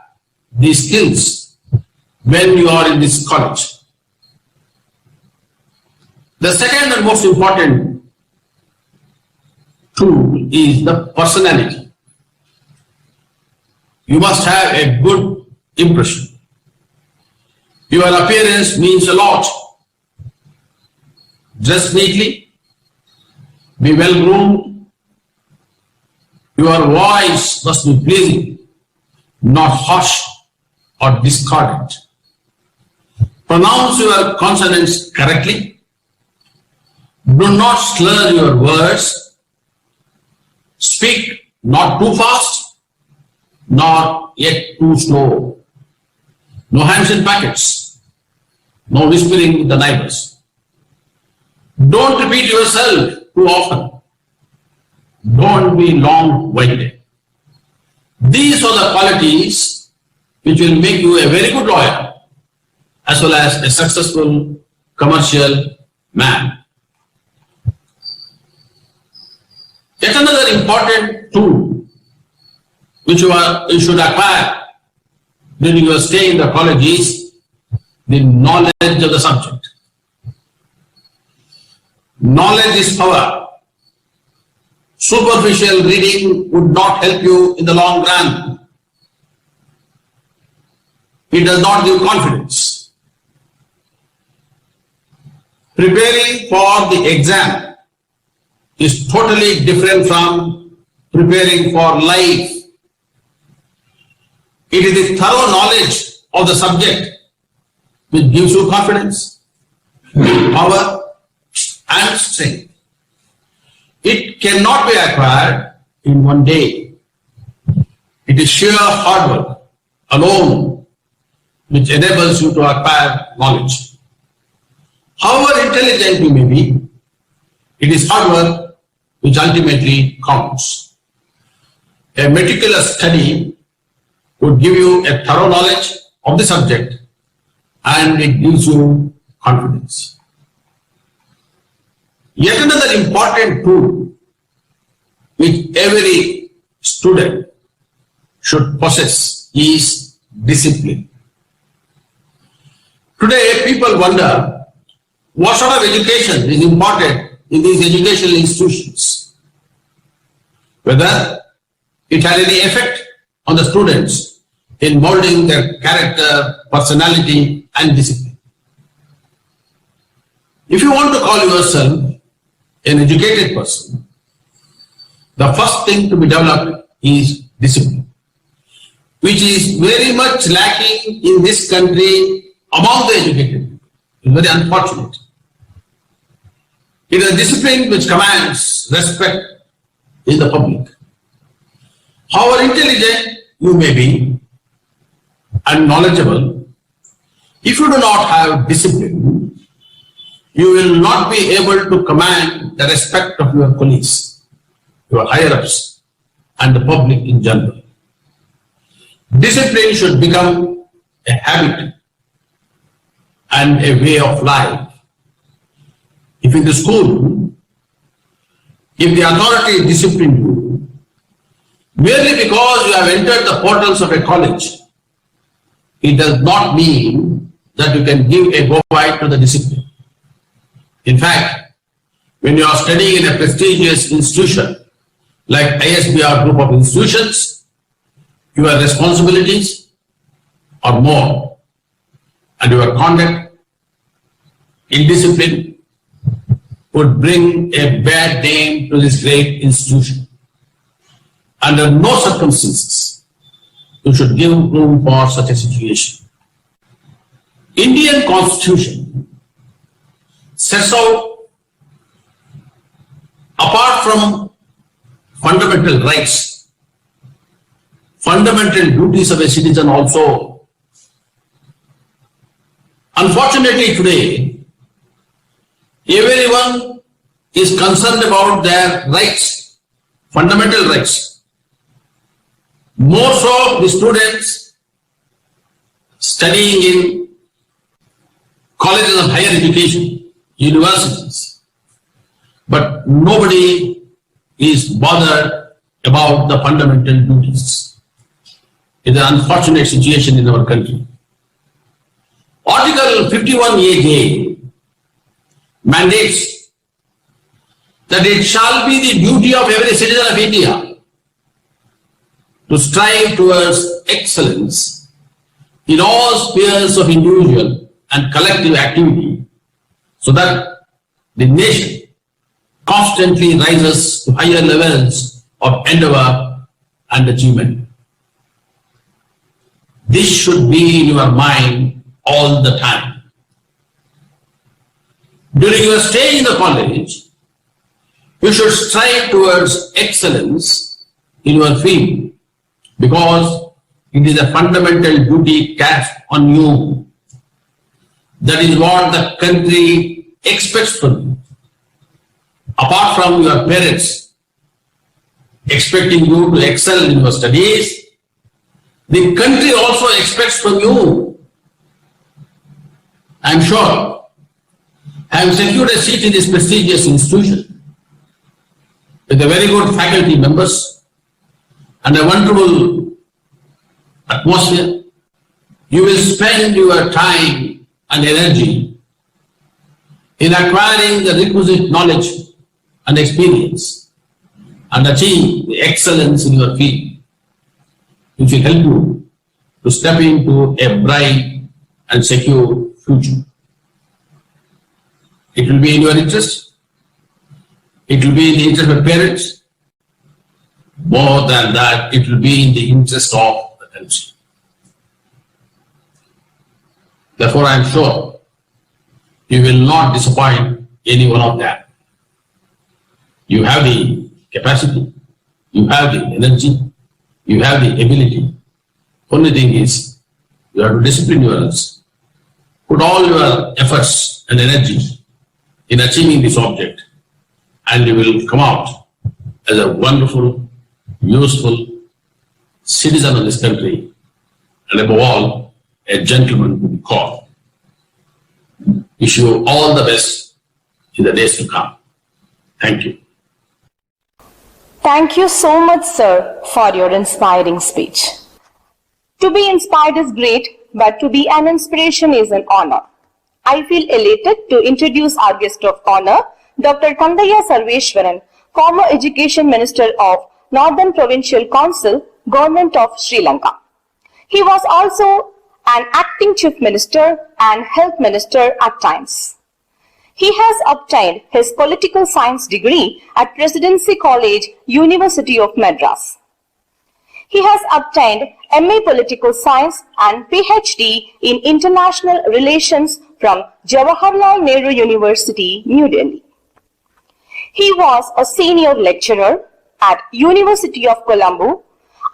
these skills when you are in this college. The second and most important tool is the personality. You must have a good impression. Your appearance means a lot. Dress neatly, be well groomed. Your voice must be pleasing, not harsh or discordant. Pronounce your consonants correctly. Do not slur your words. Speak not too fast, nor yet too slow. No hands in pockets. No whispering with the neighbors. Don't repeat yourself too often. Don't be long-winded. These are the qualities which will make you a very good lawyer as well as a successful commercial man. Yet another important tool which you should acquire during your stay in the college is the knowledge of the subject. Knowledge is power. Superficial reading would not help you in the long run. It does not give confidence. Preparing for the exam is totally different from preparing for life. It is the thorough knowledge of the subject which gives you confidence, power, and strength. It cannot be acquired in one day. It is sheer hard work alone which enables you to acquire knowledge. However intelligent you may be, it is hard work which ultimately counts. A meticulous study would give you a thorough knowledge of the subject and it gives you confidence. Yet another important tool which every student should possess is discipline. Today people wonder what sort of education is imparted in these educational institutions, whether it had any effect on the students in molding their character, personality, and discipline. If you want to call yourself an educated person, the first thing to be developed is discipline, which is very much lacking in this country among the educated. It's very unfortunate. It is a discipline which commands respect in the public. However intelligent you may be and knowledgeable, if you do not have discipline, you will not be able to command the respect of your colleagues, your higher-ups, and the public in general. Discipline should become a habit and a way of life. If in the school, if the authority discipline you, merely because you have entered the portals of a college, it does not mean that you can give a go-by to the discipline. In fact, when you are studying in a prestigious institution like ISBR group of institutions, your responsibilities are more, and your conduct, indiscipline, would bring a bad name to this great institution. Under no circumstances you should give room for such a situation. Indian Constitution sets out, apart from fundamental rights, fundamental duties of a citizen also. Unfortunately today, everyone is concerned about their rights, fundamental rights. More so the students studying in colleges of higher education, universities. But nobody is bothered about the fundamental duties. It's an unfortunate situation in our country. Article 51AJ mandates that it shall be the duty of every citizen of India to strive towards excellence in all spheres of individual and collective activity, so that the nation constantly rises to higher levels of endeavor and achievement. This should be in your mind all the time. During your stay in the college, you should strive towards excellence in your field, because it is a fundamental duty cast on you. That is what the country expects from you. Apart from your parents expecting you to excel in your studies, the country also expects from you. I am sure I have secured a seat in this prestigious institution with a very good faculty members and a wonderful atmosphere. You will spend your time and energy in acquiring the requisite knowledge and experience and achieve the excellence in your field, which will help you to step into a bright and secure future. It will be in your interest. It will be in the interest of parents. More than that, it will be in the interest of the country. Therefore, I am sure you will not disappoint any one of them. You have the capacity, you have the energy, you have the ability. Only thing is, you have to discipline yourselves. Put all your efforts and energy in achieving this object, and you will come out as a wonderful, useful citizen of this country, and above all, a gentleman to be called. Wish you all the best in the days to come. Thank you. Thank you so much, sir, for your inspiring speech. To be inspired is great, but to be an inspiration is an honor. I feel elated to introduce our guest of honor, Dr. Kandaya Sarveshwaran, former Education Minister of Northern Provincial Council, Government of Sri Lanka. He was also an acting Chief Minister and Health Minister at times. He has obtained his political science degree at Presidency College, University of Madras. He has obtained MA Political Science and PhD in International Relations from Jawaharlal Nehru University, New Delhi. He was a senior lecturer at University of Colombo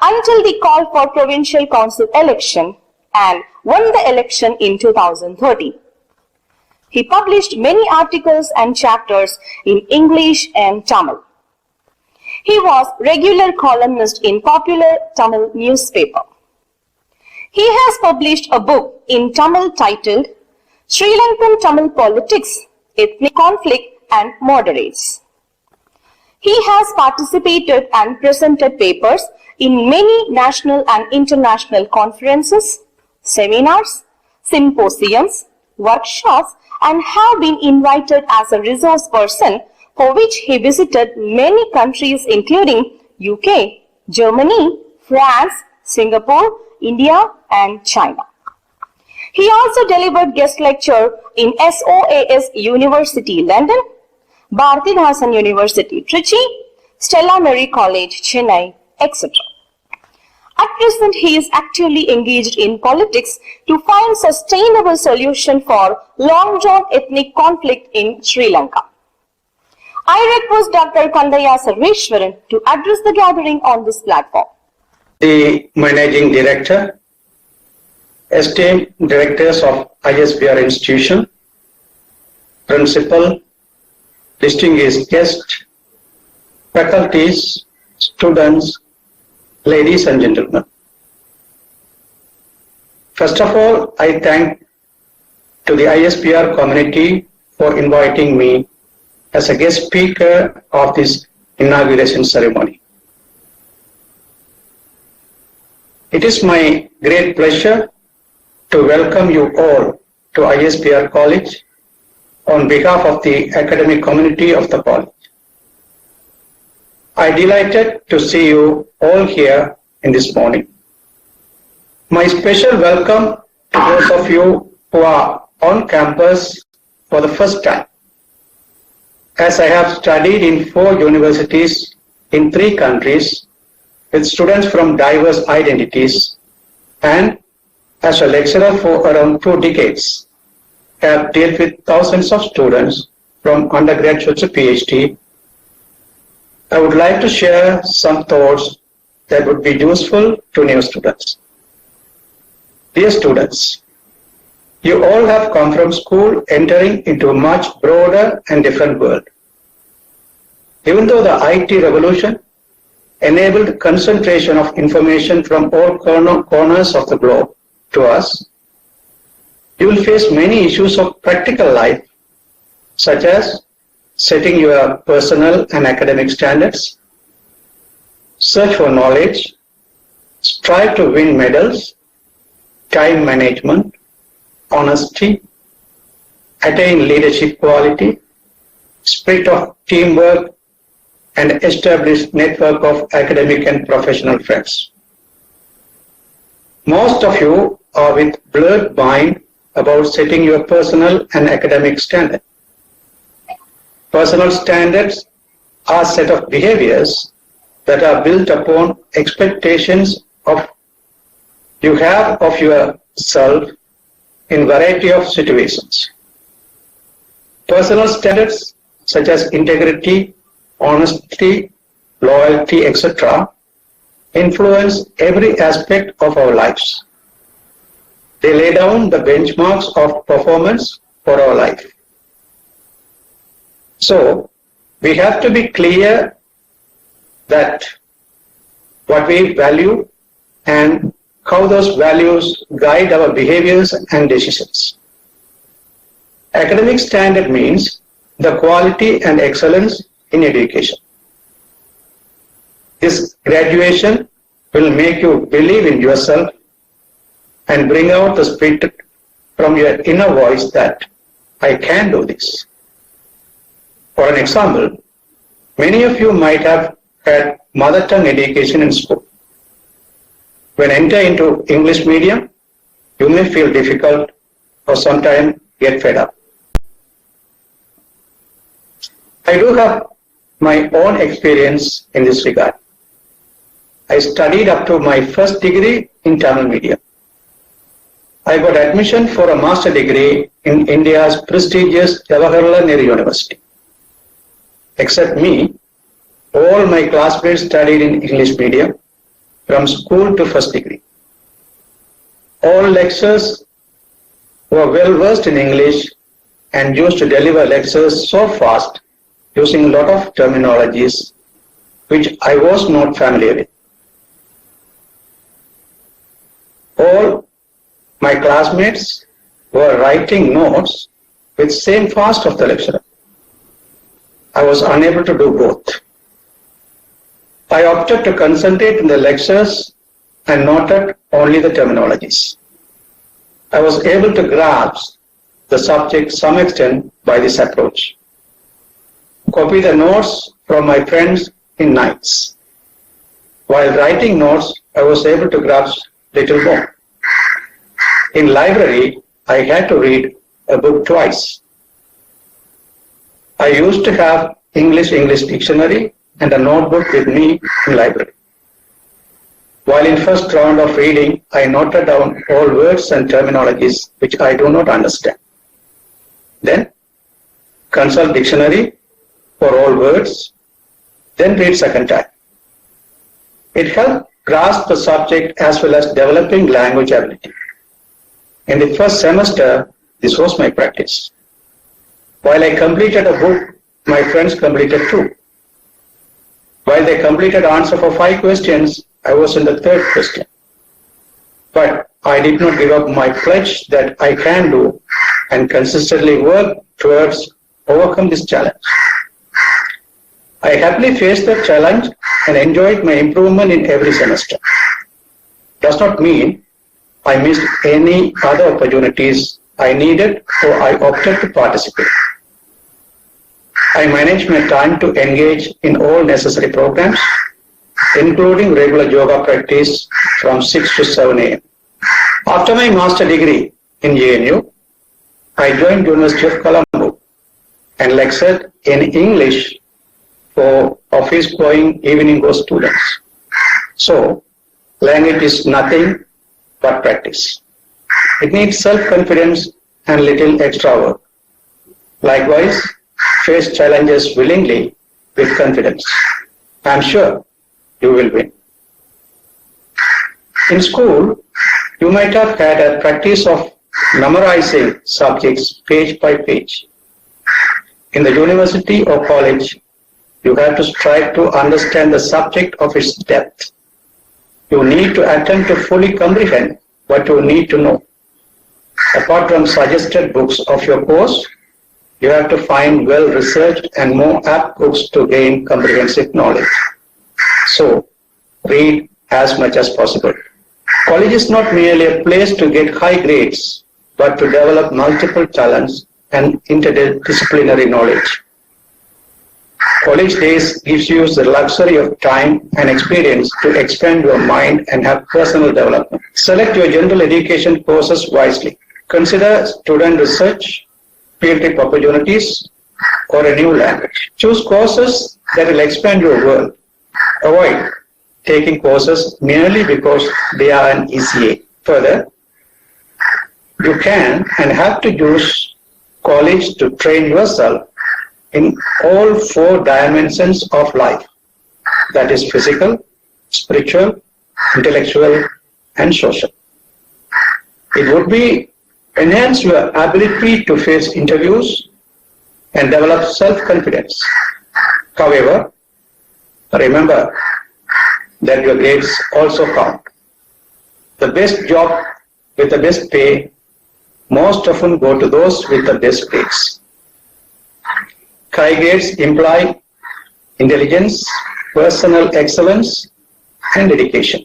until the call for provincial council election and won the election in 2013. He published many articles and chapters in English and Tamil. He was regular columnist in popular Tamil newspaper. He has published a book in Tamil titled Sri Lankan Tamil Politics, Ethnic Conflict and Moderates. He has participated and presented papers in many national and international conferences, seminars, symposiums, workshops, and have been invited as a resource person for which he visited many countries including UK, Germany, France, Singapore, India and China. He also delivered guest lecture in SOAS University, London, Bharathidasan University, Trichy, Stella Mary College, Chennai, etc. At present, he is actively engaged in politics to find sustainable solution for long-drawn ethnic conflict in Sri Lanka. I request Dr. Kandaya Sarveshwaran to address the gathering on this platform. The Managing Director, esteemed Directors of ISBR Institution, Principal, distinguished guests, faculties, students, ladies and gentlemen. First of all, I thank to the ISBR community for inviting me as a guest speaker of this inauguration ceremony. It is my great pleasure to welcome you all to ISBR College on behalf of the academic community of the college. I am delighted to see you all here in this morning. My special welcome to those of you who are on campus for the first time. As I have studied in 4 universities in 3 countries with students from diverse identities, and as a lecturer for around 2 decades, I have dealt with thousands of students from undergraduate to PhD. I would like to share some thoughts that would be useful to new students. Dear students, you all have come from school entering into a much broader and different world. Even though the IT revolution enabled concentration of information from all corners of the globe to us, you will face many issues of practical life, such as setting your personal and academic standards, search for knowledge, strive to win medals, time management, honesty, attain leadership quality, spirit of teamwork, and establish network of academic and professional friends. Most of you are with blurred mind about setting your personal and academic standard. Personal standards are a set of behaviors that are built upon expectations of you have of yourself in variety of situations. Personal standards such as integrity, honesty, loyalty, etc. influence every aspect of our lives. They lay down the benchmarks of performance for our life. So, we have to be clear that what we value and how those values guide our behaviors and decisions. Academic standard means the quality and excellence in education. This graduation will make you believe in yourself and bring out the spirit from your inner voice that I can do this. For an example, many of you might have had mother tongue education in school. When enter into English medium, you may feel difficult or sometimes get fed up. I do have my own experience in this regard. I studied up to my first degree in Tamil medium. I got admission for a master degree in India's prestigious Jawaharlal Nehru University. Except me, all my classmates studied in English medium from school to first degree. All lecturers were well versed in English and used to deliver lectures so fast using a lot of terminologies which I was not familiar with. All my classmates were writing notes with same fast of the lecturer. I was unable to do both. I opted to concentrate in the lectures and noted only the terminologies. I was able to grasp the subject to some extent by this approach. Copy the notes from my friends in nights. While writing notes, I was able to grasp little more. In library, I had to read a book twice. I used to have English dictionary and a notebook with me in library. While in first round of reading, I noted down all words and terminologies which I do not understand. Then consult dictionary for all words, then read second time. It helped grasp the subject as well as developing language ability. In the first semester, this was my practice. While I completed a book, my friends completed 2. While they completed answer for 5 questions, I was in the 3rd question. But I did not give up my pledge that I can do and consistently work towards overcome this challenge. I happily faced the challenge and enjoyed my improvement in every semester. Does not mean I missed any other opportunities I needed or I opted to participate. I managed my time to engage in all necessary programs, including regular yoga practice from 6 to 7 a.m. After my master degree in JNU, I joined University of Colombo and lectured in English for office-going evening go students. So, language is nothing but practice. It needs self-confidence and little extra work. Likewise, face challenges willingly with confidence. I am sure you will win. In school, you might have had a practice of memorizing subjects page by page. In the university or college, you have to strive to understand the subject of its depth. You need to attempt to fully comprehend what you need to know. Apart from suggested books of your course, you have to find well-researched and more apt books to gain comprehensive knowledge. So, read as much as possible. College is not merely a place to get high grades, but to develop multiple talents and interdisciplinary knowledge. College days gives you the luxury of time and experience to expand your mind and have personal development. Select your general education courses wisely. Consider student research, field trip opportunities, or a new language. Choose courses that will expand your world. Avoid taking courses merely because they are an ECA. Further, you can and have to use college to train yourself in all 4 dimensions of life, that is physical, spiritual, intellectual, and social. It would be enhance your ability to face interviews and develop self-confidence. However, remember that your grades also count. The best job with the best pay most often go to those with the best grades. High grades imply intelligence, personal excellence, and dedication.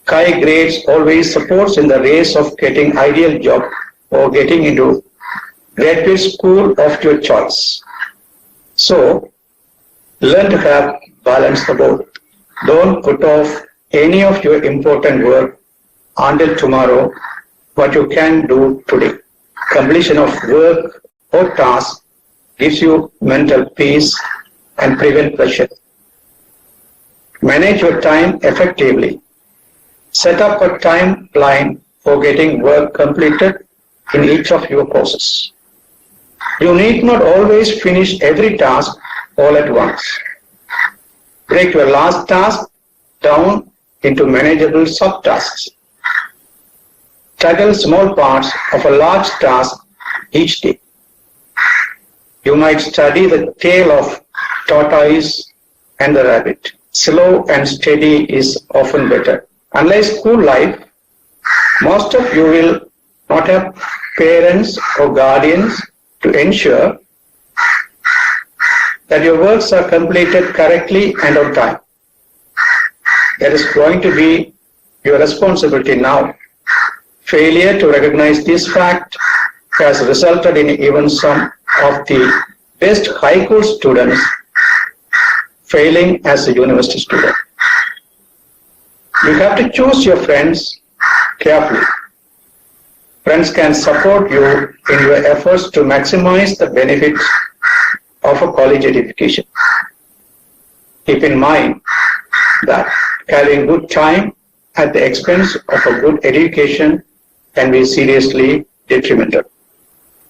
High grades always supports in the race of getting ideal job or getting into graduate school of your choice. So, learn to have balance the both. Don't put off any of your important work until tomorrow, what you can do today. Completion of work or task gives you mental peace and prevent pressure. Manage your time effectively. Set up a timeline for getting work completed in each of your courses. You need not always finish every task all at once. Break your last task down into manageable subtasks. Tackle small parts of a large task each day. You might study the tale of tortoise and the rabbit. Slow and steady is often better. Unlike school life, most of you will not have parents or guardians to ensure that your works are completed correctly and on time. That is going to be your responsibility now. Failure to recognize this fact has resulted in even some of the best high school students failing as a university student. You have to choose your friends carefully. Friends can support you in your efforts to maximize the benefits of a college education. Keep in mind that having good time at the expense of a good education can be seriously detrimental.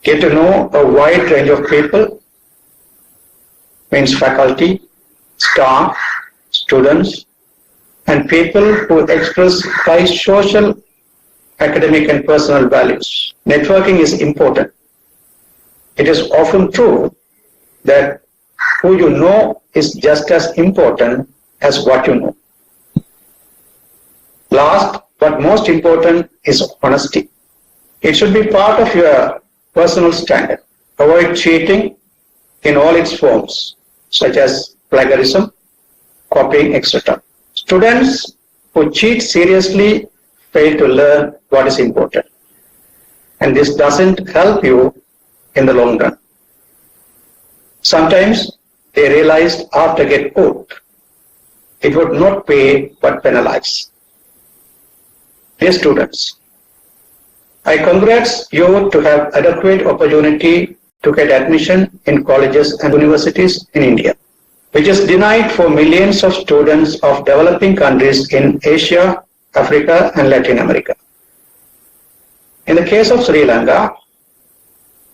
Get to know a wide range of people, means faculty, staff, students, and people who express high social, academic, and personal values. Networking is important. It is often true that who you know is just as important as what you know. Last but most important is honesty. It should be part of your personal standard. Avoid cheating in all its forms, such as plagiarism, copying, etc. Students who cheat seriously fail to learn what is important, and this doesn't help you in the long run. Sometimes they realized after get caught, it would not pay but penalize. Dear students, I congratulate you to have adequate opportunity to get admission in colleges and universities in India, which is denied for millions of students of developing countries in Asia, Africa, and Latin America. In the case of Sri Lanka,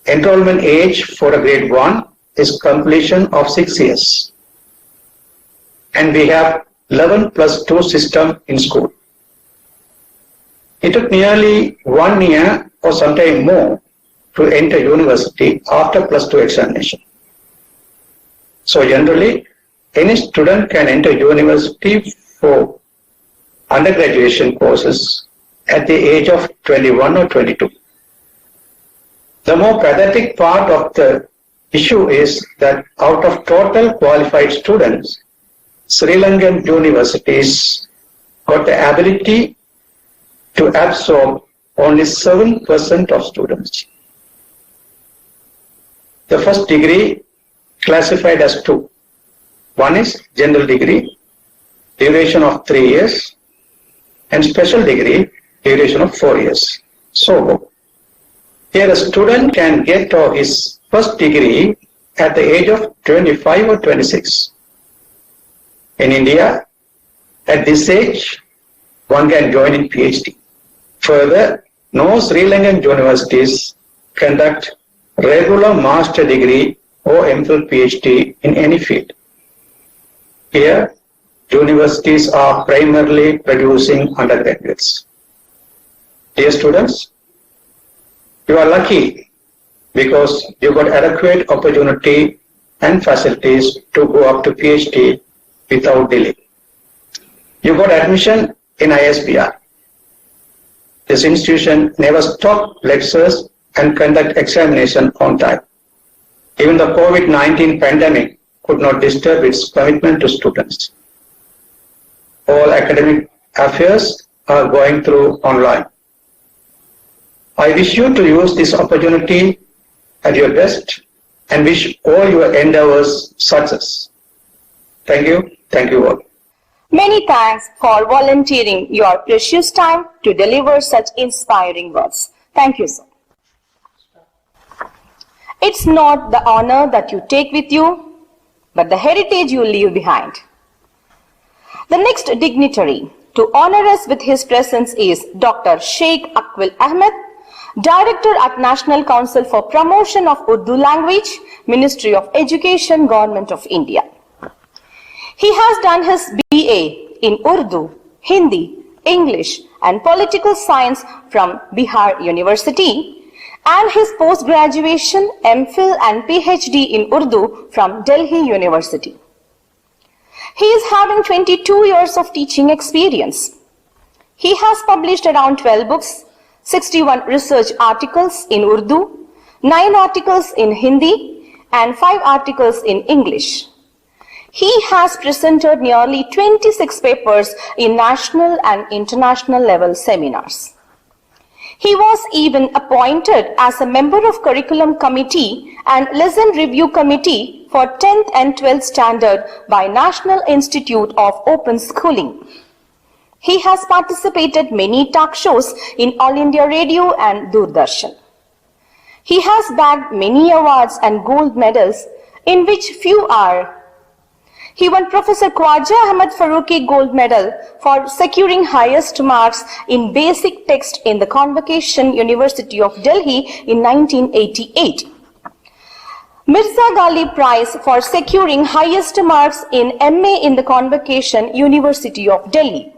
enrollment age for a grade 1 is completion of 6 years. And we have 11+2 system in school. It took nearly 1 year or sometime more to enter university after +2 examination. So generally, any student can enter university for undergraduation courses at the age of 21 or 22. The more pathetic part of the issue is that out of total qualified students, Sri Lankan universities got the ability to absorb only 7% of students. The first degree classified as 2. One is general degree, duration of 3 years, and special degree, duration of 4 years. So, here a student can get his first degree at the age of 25 or 26. In India, at this age, one can join in PhD. Further, no Sri Lankan universities conduct regular master degree or MPhil PhD in any field. Here, universities are primarily producing undergraduates. Dear students, you are lucky because you got adequate opportunity and facilities to go up to PhD without delay. You got admission in ISBR. This institution never stopped lectures and conduct examination on time. Even the COVID-19 pandemic could not disturb its commitment to students. All academic affairs are going through online. I wish you to use this opportunity at your best and wish all your endeavors success. Thank you. Thank you all. Many thanks for volunteering your precious time to deliver such inspiring words. Thank you, sir. It's not the honor that you take with you, but the heritage you leave behind. The next dignitary to honor us with his presence is Dr. Sheikh Aqbil Ahmed, Director at National Council for Promotion of Urdu Language, Ministry of Education, Government of India. He has done his BA in Urdu, Hindi, English and Political Science from Bihar University and his post-graduation, MPhil and PhD in Urdu from Delhi University. He is having 22 years of teaching experience. He has published around 12 books, 61 research articles in Urdu, 9 articles in Hindi and 5 articles in English. He has presented nearly 26 papers in national and international level seminars. He was even appointed as a member of Curriculum Committee and Lesson Review Committee for 10th and 12th Standard by National Institute of Open Schooling. He has participated many talk shows in All India Radio and Doordarshan. He has bagged many awards and gold medals, in which few are: he won Professor Khwaja Ahmad Farooqi Gold Medal for securing highest marks in basic text in the Convocation University of Delhi in 1988. Mirza Ghalib Prize for securing highest marks in MA in the Convocation University of Delhi.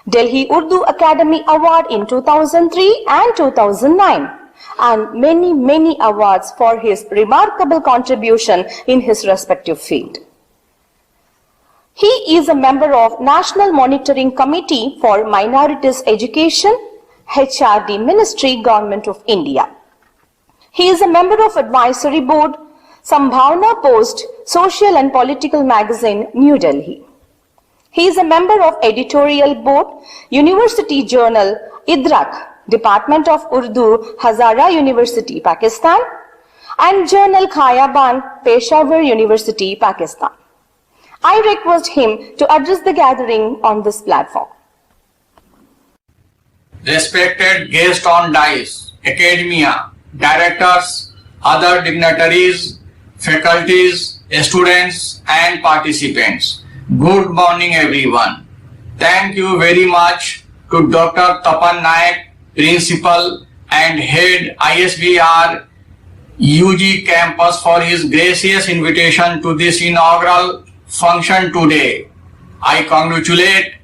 Delhi Urdu Academy Award in 2003 and 2009. And many awards for his remarkable contribution in his respective field. He is a member of National Monitoring Committee for Minorities Education, HRD Ministry, Government of India. He is a member of Advisory Board, Sambhavna Post, Social and Political Magazine, New Delhi. He is a member of Editorial Board, University Journal, Idrak, Department of Urdu, Hazara University, Pakistan, and Journal Khayaban, Peshawar University, Pakistan. I request him to address the gathering on this platform. Respected guests on dais, academia, directors, other dignitaries, faculties, students and participants. Good morning everyone. Thank you very much to Dr. Tapan Naik, Principal and Head ISBR UG Campus for his gracious invitation to this inaugural function today. I congratulate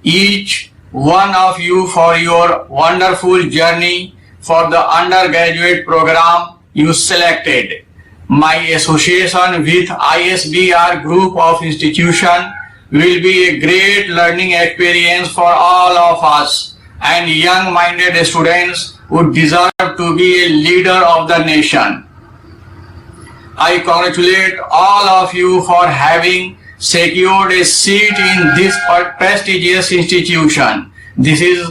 each one of you for your wonderful journey for the undergraduate program you selected. My association with ISBR group of institutions will be a great learning experience for all of us, and young-minded students who deserve to be a leader of the nation. I congratulate all of you for having secured a seat in this prestigious institution. This is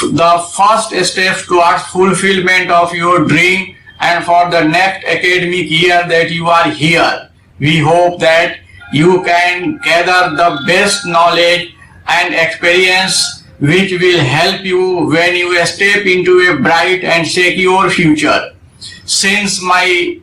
the first step towards fulfillment of your dream and for the next academic year that you are here. We hope that you can gather the best knowledge and experience which will help you when you step into a bright and secure future. Since my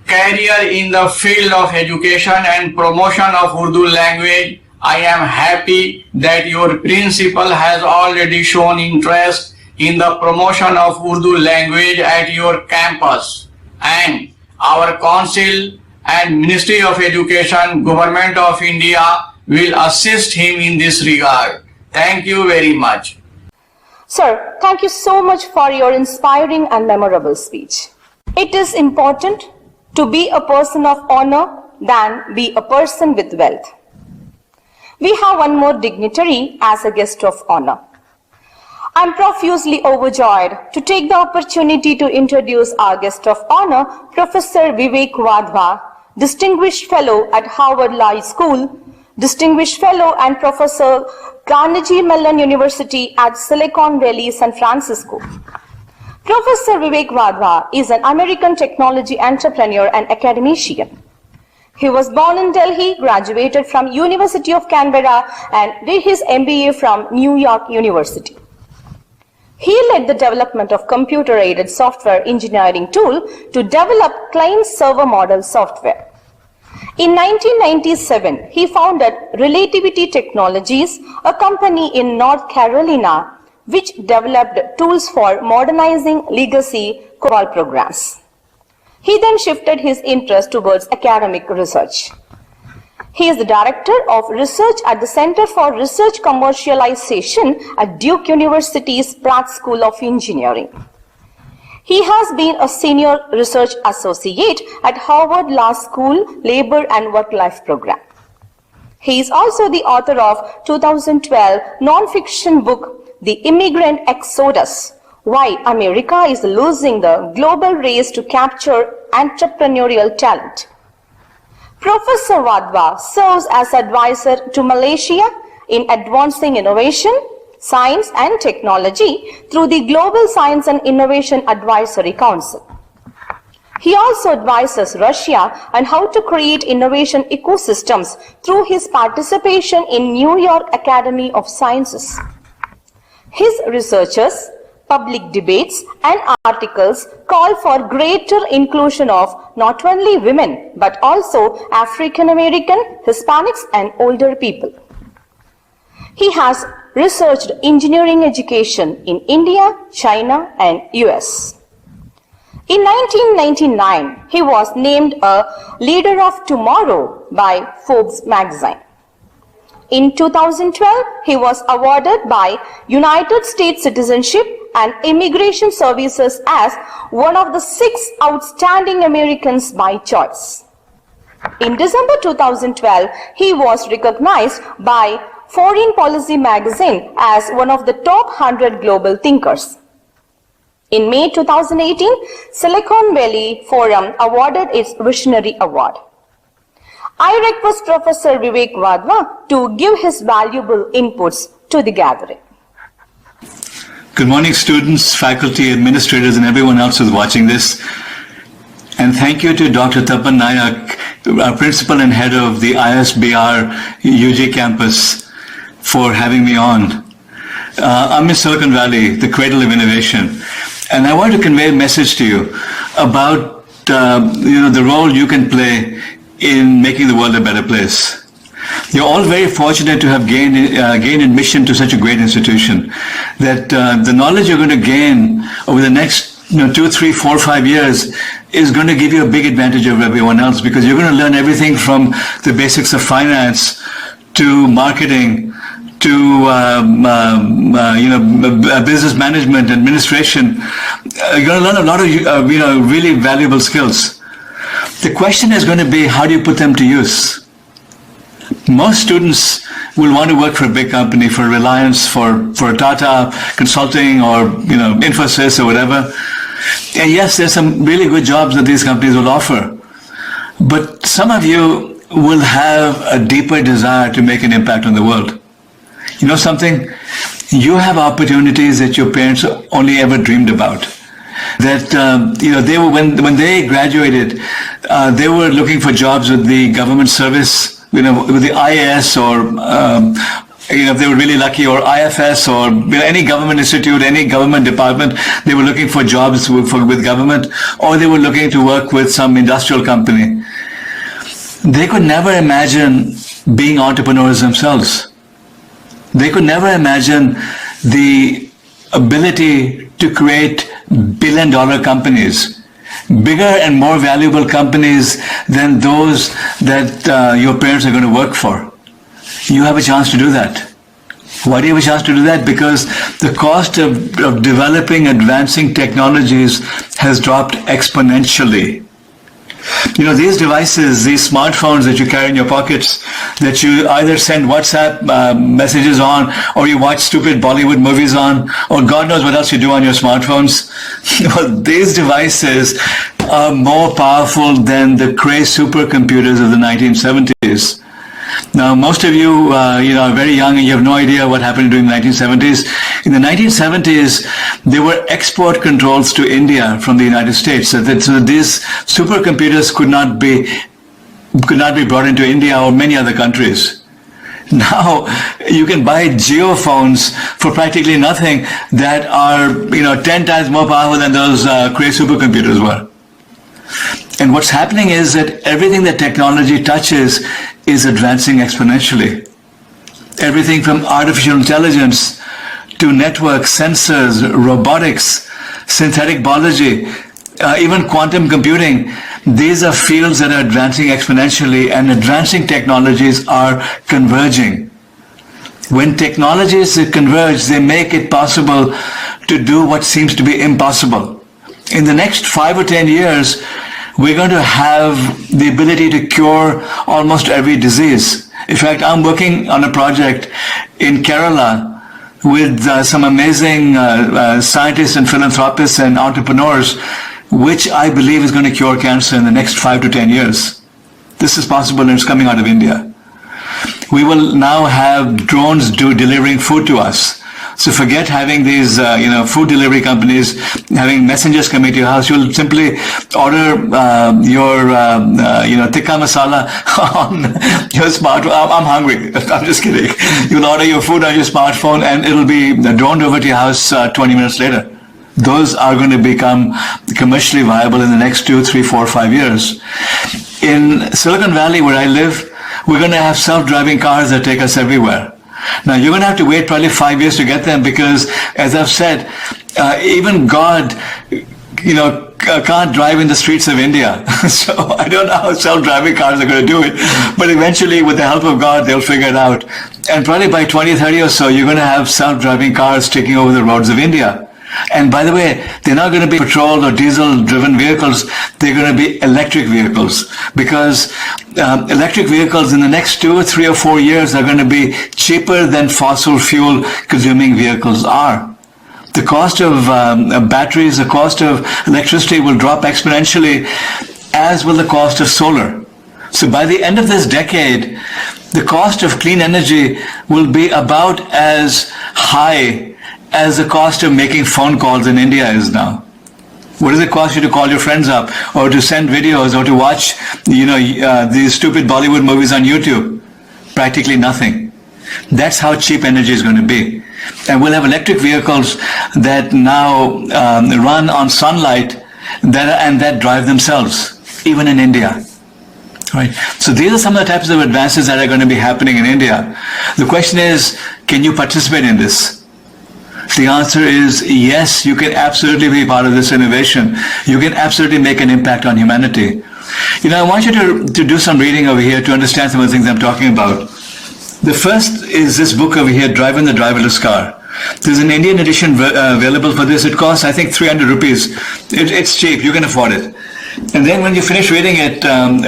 career in the field of education and promotion of Urdu language, I am happy that your principal has already shown interest in the promotion of Urdu language at your campus, and our council and Ministry of Education, Government of India will assist him in this regard. Thank you very much. Sir, thank you so much for your inspiring and memorable speech. It is important to be a person of honor than be a person with wealth. We have one more dignitary as a guest of honor. I am profusely overjoyed to take the opportunity to introduce our guest of honor, Professor Vivek Wadhwa, Distinguished Fellow at Harvard Law School, Distinguished Fellow and Professor Carnegie Mellon University at Silicon Valley, San Francisco. Professor Vivek Wadhwa is an American technology entrepreneur and academician. He was born in Delhi, graduated from University of Canberra and did his MBA from New York University. He led the development of computer-aided software engineering tool to develop client-server model software. In 1997, he founded Relativity Technologies, a company in North Carolina, which developed tools for modernizing legacy COBOL programs. He then shifted his interest towards academic research. He is the Director of Research at the Center for Research Commercialization at Duke University's Pratt School of Engineering. He has been a Senior Research Associate at Harvard Law School Labor and Work-Life Program. He is also the author of 2012 non-fiction book, The Immigrant Exodus: Why America is Losing the Global Race to Capture Entrepreneurial Talent. Professor Wadhwa serves as advisor to Malaysia in advancing innovation, science and technology through the Global Science and Innovation Advisory Council. He also advises Russia on how to create innovation ecosystems through his participation in New York Academy of Sciences. His researches, public debates and articles call for greater inclusion of not only women but also African American, Hispanics and older people. He has researched engineering education in India, China and US. In 1999, he was named a Leader of Tomorrow by Forbes magazine. In 2012, he was awarded by United States Citizenship and Immigration Services as one of the 6 outstanding Americans by choice. In December 2012, he was recognized by Foreign Policy magazine as one of the top 100 global thinkers. In May 2018, Silicon Valley Forum awarded its Visionary Award. I request Professor Vivek Wadhwa to give his valuable inputs to the gathering. Good morning, students, faculty, administrators, and everyone else who's watching this. And thank you to Dr. Tapan Nayak, our principal and head of the ISBR UG campus, for having me on. I'm in Silicon Valley, the cradle of innovation, and I want to convey a message to you about the role you can play in making the world a better place. You're all very fortunate to have gained admission to such a great institution. That the knowledge you're going to gain over the next 2, 3, 4, 5 years is going to give you a big advantage over everyone else, because you're going to learn everything from the basics of finance to marketing to business management, administration. You're going to learn a lot of really valuable skills. The question is going to be, how do you put them to use? Most students will want to work for a big company, for Reliance, for Tata Consulting, or Infosys or whatever. And yes, there's some really good jobs that these companies will offer. But some of you will have a deeper desire to make an impact on the world. You know something? You have opportunities that your parents only ever dreamed about. That they were when they graduated, they were looking for jobs with the government service, with the IAS, or if they were really lucky, or IFS, or any government institute, any government department. They were looking for jobs with government, or they were looking to work with some industrial company. They could never imagine being entrepreneurs themselves. They could never imagine the ability to create billion-dollar companies, bigger and more valuable companies than those that your parents are going to work for. You have a chance to do that. Why do you have a chance to do that? Because the cost of developing advancing technologies has dropped exponentially. These devices, these smartphones that you carry in your pockets, that you either send WhatsApp messages on, or you watch stupid Bollywood movies on, or God knows what else you do on your smartphones. Well, these devices are more powerful than the crazed supercomputers of the 1970s. Now, most of you, are very young and you have no idea what happened during the 1970s. In the 1970s, there were export controls to India from the United States. So these supercomputers could not be brought into India or many other countries. Now you can buy geophones for practically nothing that are 10 times more powerful than those crazy supercomputers were. And what's happening is that everything that technology touches is advancing exponentially. Everything from artificial intelligence to networks, sensors, robotics, synthetic biology, even quantum computing. These are fields that are advancing exponentially, and advancing technologies are converging. When technologies converge, they make it possible to do what seems to be impossible. In the next 5 or 10 years, we're going to have the ability to cure almost every disease. In fact, I'm working on a project in Kerala with some amazing scientists and philanthropists and entrepreneurs, which I believe is going to cure cancer in the next 5 to 10 years. This is possible, and it's coming out of India. We will now have drones delivering food to us. So forget having these, food delivery companies having messengers coming to your house. You'll simply order your, tikka masala on your smartphone. I'm hungry. I'm just kidding. You'll order your food on your smartphone, and it'll be droned over to your house 20 minutes later. Those are going to become commercially viable in the next 2, 3, 4, 5 years. In Silicon Valley, where I live, we're going to have self-driving cars that take us everywhere. Now, you're going to have to wait probably 5 years to get them because, as I've said, even God, can't drive in the streets of India. So I don't know how self-driving cars are going to do it. But eventually, with the help of God, they'll figure it out. And probably by 2030 or so, you're going to have self-driving cars taking over the roads of India. And by the way, they're not going to be petrol or diesel-driven vehicles. They're going to be electric vehicles, because electric vehicles in the next 2 or 3 or 4 years are going to be cheaper than fossil fuel-consuming vehicles are. The cost of batteries, the cost of electricity will drop exponentially, as will the cost of solar. So by the end of this decade, the cost of clean energy will be about as high as the cost of making phone calls in India is now. What does it cost you to call your friends up, or to send videos, or to watch, these stupid Bollywood movies on YouTube? Practically nothing. That's how cheap energy is going to be. And we'll have electric vehicles that now run on sunlight that drive themselves, even in India. Right. So these are some of the types of advances that are going to be happening in India. The question is, can you participate in this? The answer is yes, you can absolutely be part of this innovation. You can absolutely make an impact on humanity. I want you to do some reading over here to understand some of the things I'm talking about. The first is this book over here, Driving the Driverless Car. There's an Indian edition available for this. It costs, I think, 300 rupees. It's cheap. You can afford it. And then when you finish reading it,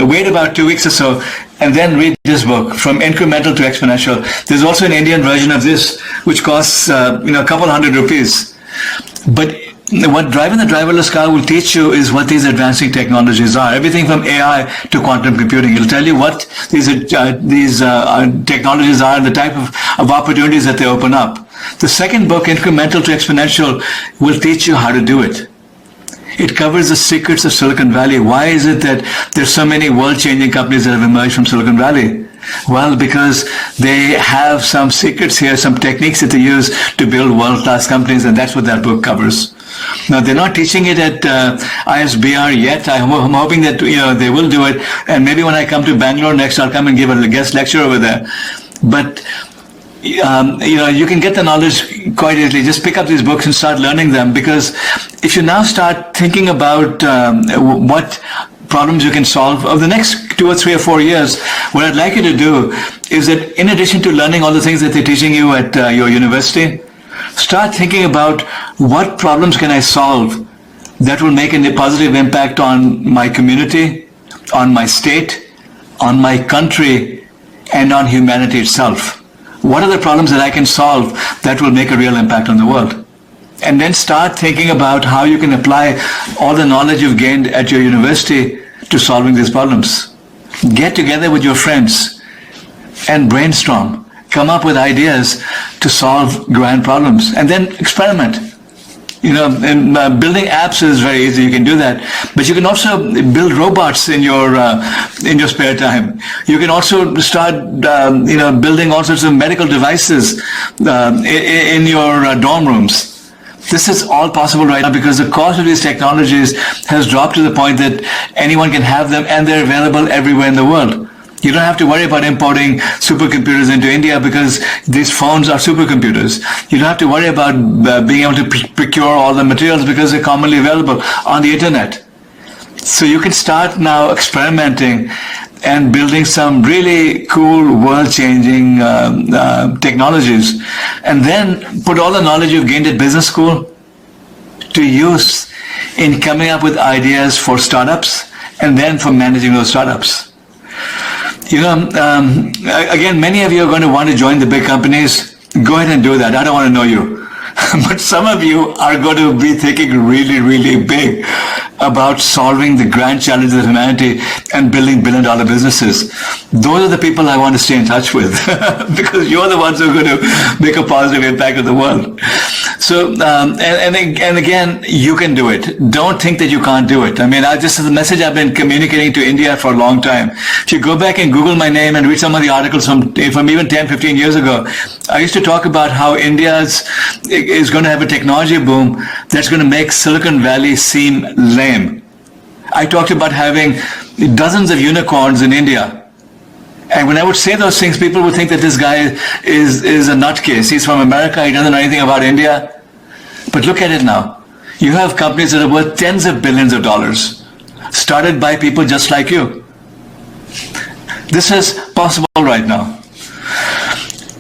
wait about 2 weeks or so, and then read this book, From Incremental to Exponential. There's also an Indian version of this, which costs, a couple hundred rupees. But what Driving the Driverless Car will teach you is what these advancing technologies are. Everything from AI to quantum computing. It'll tell you what these technologies are and the type of opportunities that they open up. The second book, Incremental to Exponential, will teach you how to do it. It covers the secrets of Silicon Valley. Why is it that there's so many world-changing companies that have emerged from Silicon Valley? Well, because they have some secrets here, some techniques that they use to build world-class companies, and that's what that book covers. Now, they're not teaching it at ISBR yet. I'm hoping that they will do it, and maybe when I come to Bangalore next, I'll come and give a guest lecture over there. But you can get the knowledge quite easily. Just pick up these books and start learning them, because if you now start thinking about what problems you can solve over the next 2 or 3 or 4 years, what I'd like you to do is that in addition to learning all the things that they're teaching you at your university, start thinking about what problems can I solve that will make a positive impact on my community, on my state, on my country, and on humanity itself. What are the problems that I can solve that will make a real impact on the world? And then start thinking about how you can apply all the knowledge you've gained at your university to solving these problems. Get together with your friends and brainstorm. Come up with ideas to solve grand problems, and then experiment. And building apps is very easy. You can do that, but you can also build robots in your spare time. You can also start, building all sorts of medical devices in your dorm rooms. This is all possible right now because the cost of these technologies has dropped to the point that anyone can have them and they're available everywhere in the world. You don't have to worry about importing supercomputers into India because these phones are supercomputers. You don't have to worry about being able to procure all the materials because they're commonly available on the internet. So you can start now experimenting and building some really cool, world-changing technologies, and then put all the knowledge you've gained at business school to use in coming up with ideas for startups and then for managing those startups. Again, many of you are going to want to join the big companies. Go ahead and do that. I don't want to know you. But some of you are going to be thinking really, really big about solving the grand challenges of humanity and building billion-dollar businesses. Those are the people I want to stay in touch with because you're the ones who are going to make a positive impact on the world. So, and again, you can do it. Don't think that you can't do it. I mean, this is the message I've been communicating to India for a long time. If you go back and Google my name and read some of the articles from even 10, 15 years ago, I used to talk about how India is going to have a technology boom that's going to make Silicon Valley seem lame. I talked about having dozens of unicorns in India. And when I would say those things, people would think that this guy is a nutcase. He's from America. He doesn't know anything about India. But look at it now. You have companies that are worth tens of billions of dollars, started by people just like you. This is possible right now.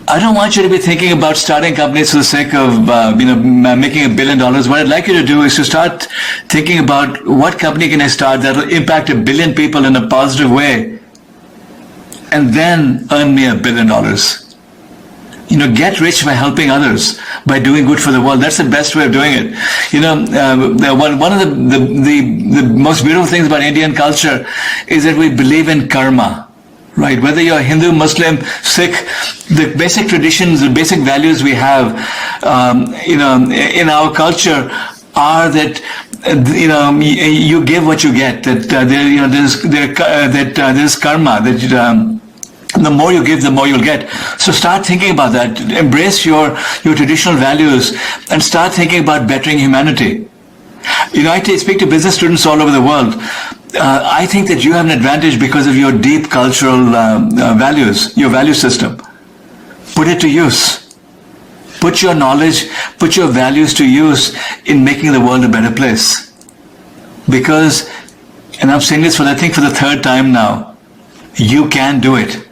I don't want you to be thinking about starting companies for the sake of making $1 billion. What I'd like you to do is to start thinking about what company can I start that will impact 1 billion people in a positive way, and then earn me $1 billion. Get rich by helping others, by doing good for the world. That's the best way of doing it. One of the most beautiful things about Indian culture is that we believe in karma. Right, whether you're Hindu, Muslim, Sikh, the basic traditions, the basic values we have, in our culture are that, you give what you get. That there's karma. That the more you give, the more you'll get. So start thinking about that. Embrace your traditional values and start thinking about bettering humanity. I speak to business students all over the world. I think that you have an advantage because of your deep cultural values, your value system. Put it to use. Put your knowledge, put your values to use in making the world a better place. Because, and I'm saying this I think for the third time now, you can do it.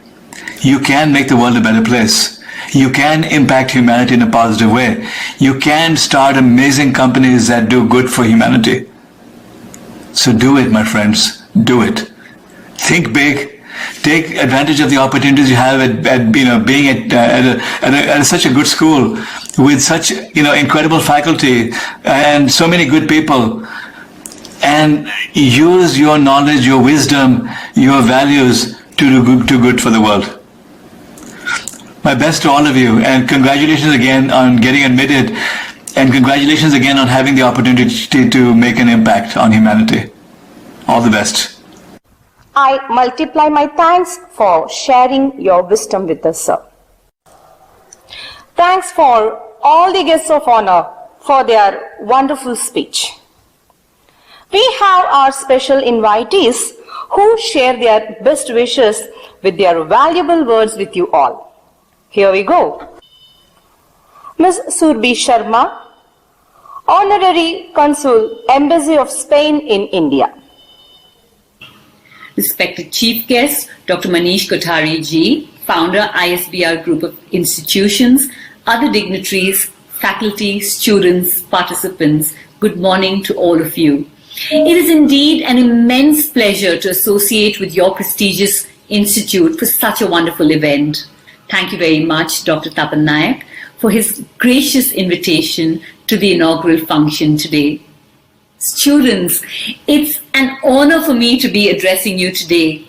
You can make the world a better place. You can impact humanity in a positive way. You can start amazing companies that do good for humanity. So do it, my friends. Do it. Think big. Take advantage of the opportunities you have at being at such a good school with such incredible faculty and so many good people, and use your knowledge, your wisdom, your values to do good for the world. My best to all of you, and congratulations again on getting admitted. And congratulations again on having the opportunity to make an impact on humanity. All the best. I multiply my thanks for sharing your wisdom with us, sir. Thanks for all the guests of honor for their wonderful speech. We have our special invitees who share their best wishes with their valuable words with you all. Here we go. Ms. Surbi Sharma, Honorary Consul, Embassy of Spain in India. Respected Chief Guest, Dr. Manish Kothari ji, Founder, ISBR Group of Institutions, other dignitaries, faculty, students, participants, good morning to all of you. It is indeed an immense pleasure to associate with your prestigious institute for such a wonderful event. Thank you very much, Dr. Tapan Nayak, for his gracious invitation to the inaugural function today. Students, it's an honor for me to be addressing you today,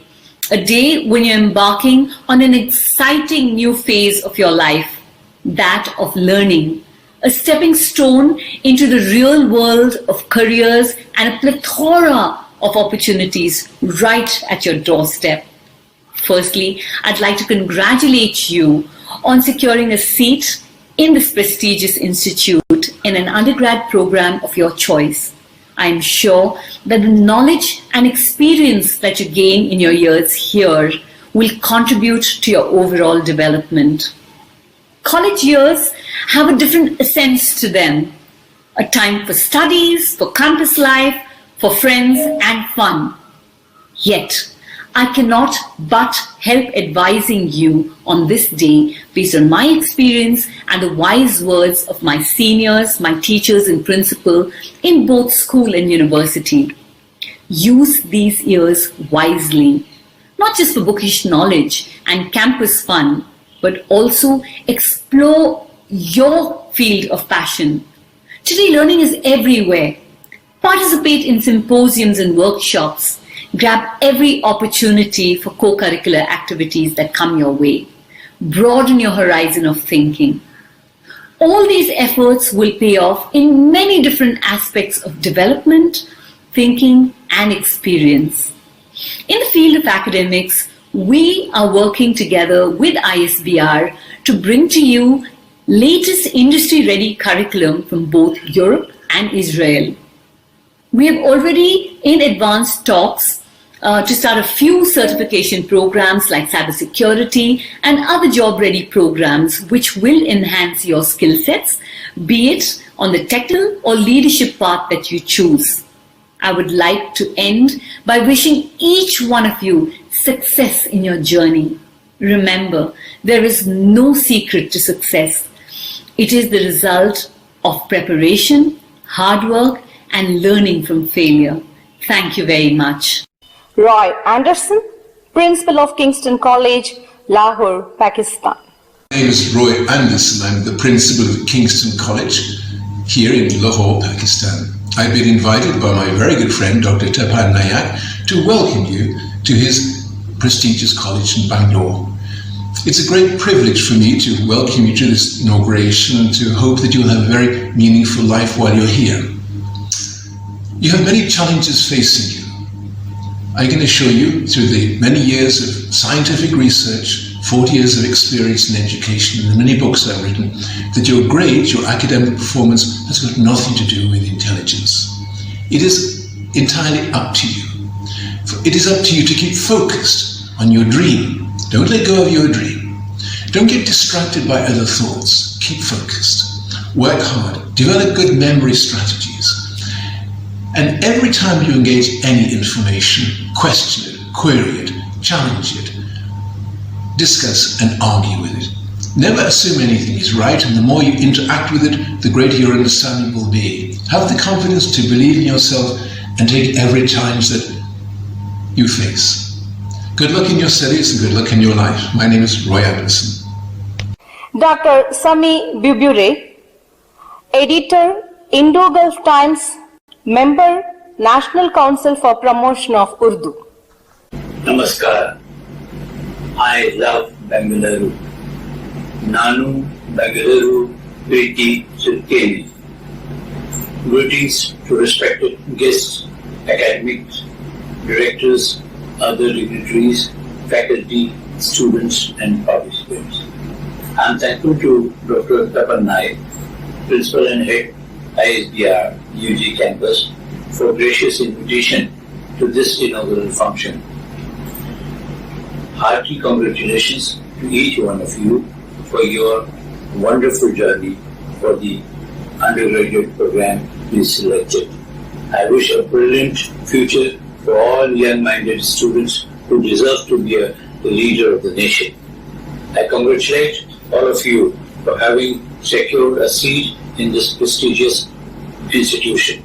a day when you're embarking on an exciting new phase of your life, that of learning, a stepping stone into the real world of careers and a plethora of opportunities right at your doorstep. Firstly, I'd like to congratulate you on securing a seat in this prestigious institute in an undergrad program of your choice. I am sure that the knowledge and experience that you gain in your years here will contribute to your overall development. College years have a different essence to them, a time for studies, for campus life, for friends and fun. Yet, I cannot but help advising you on this day based on my experience and the wise words of my seniors, my teachers and principal in both school and university. Use these years wisely, not just for bookish knowledge and campus fun, but also explore your field of passion. Today, learning is everywhere. Participate in symposiums and workshops. Grab every opportunity for co-curricular activities that come your way. Broaden your horizon of thinking. All these efforts will pay off in many different aspects of development, thinking, and experience. In the field of academics, we are working together with ISBR to bring to you latest industry-ready curriculum from both Europe and Israel. We have already in advanced talks to start a few certification programs like cybersecurity and other job-ready programs which will enhance your skill sets, be it on the technical or leadership path that you choose. I would like to end by wishing each one of you success in your journey. Remember, there is no secret to success. It is the result of preparation, hard work, and learning from failure. Thank you very much. Roy Anderson, Principal of Kingston College, Lahore, Pakistan. My name is Roy Anderson. I'm the Principal of Kingston College here in Lahore, Pakistan. I've been invited by my very good friend, Dr. Tapan Nayak, to welcome you to his prestigious college in Bangalore. It's a great privilege for me to welcome you to this inauguration and to hope that you'll have a very meaningful life while you're here. You have many challenges facing you. I can assure you, through the many years of scientific research, 40 years of experience in education, and the many books I've written, that your grades, your academic performance, has got nothing to do with intelligence. It is entirely up to you. It is up to you to keep focused on your dream. Don't let go of your dream. Don't get distracted by other thoughts. Keep focused. Work hard. Develop good memory strategies. And every time you engage any information, question it, query it, challenge it, discuss and argue with it. Never assume anything is right, and the more you interact with it, the greater your understanding will be. Have the confidence to believe in yourself and take every challenge that you face. Good luck in your studies and good luck in your life. My name is Roy Anderson. Dr. Sami Bubure, Editor, Indo-Gulf Times, Member, National Council for Promotion of Urdu. Namaskar. I love Bengaluru. Nanu Bengaluru Priti Sirkeni. Greetings to respected guests, academics, directors, other dignitaries, faculty, students and participants. I am thankful to Dr. Tapan Nayak, Principal and Head ISBR UG Campus, for gracious invitation to this inaugural function. Hearty congratulations to each one of you for your wonderful journey for the undergraduate program you selected. I wish a brilliant future for all young-minded students who deserve to be the leader of the nation. I congratulate all of you for having secured a seat in this prestigious institution.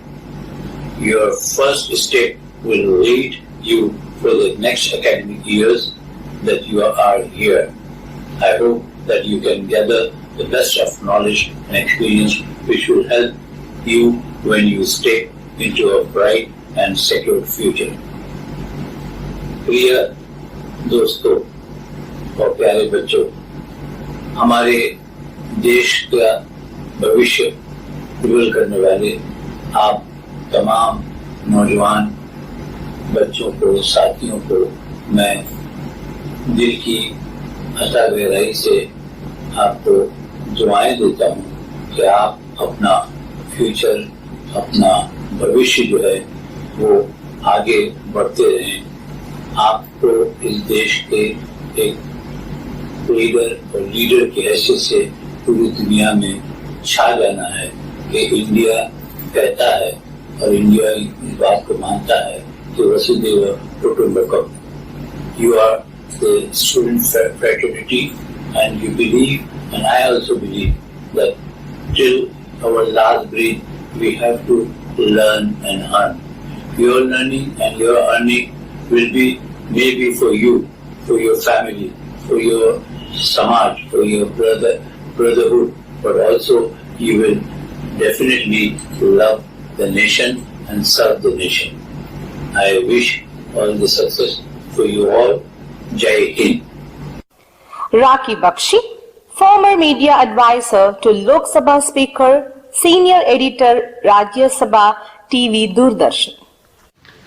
Your first step will lead you for the next academic years that you are here. I hope that you can gather the best of knowledge and experience which will help you when you step into a bright and secure future. प्रिय दोस्तों और प्यारे बच्चों, हमारे देश का भविष्य उज्जवल करने वाले आप तमाम नौजवान बच्चों को, साथियों को मैं दिल की अथाह गहराई से आपको दुआएं देता हूँ कि आप अपना फ्यूचर, अपना भविष्य जो है वो आगे बढ़ते रहें। आपको इस देश के एक लीडर की हैसियत से पूरी दुनिया में छा जाना है कि इंडिया कहता है और इंडिया इस बात को मानता है कि वसुधैव कुटुंबकम। You are the student fraternity and you believe, and I also believe, that till our last breath we have to learn and earn. Your learning and your earning will be maybe for you, for your family, for your samaj, for your brotherhood, but also you will definitely love the nation and serve the nation. I wish all the success for you all. Jai Hind. Rakhi Bakshi, former media advisor to Lok Sabha Speaker, Senior Editor, Rajya Sabha TV Doordarshan.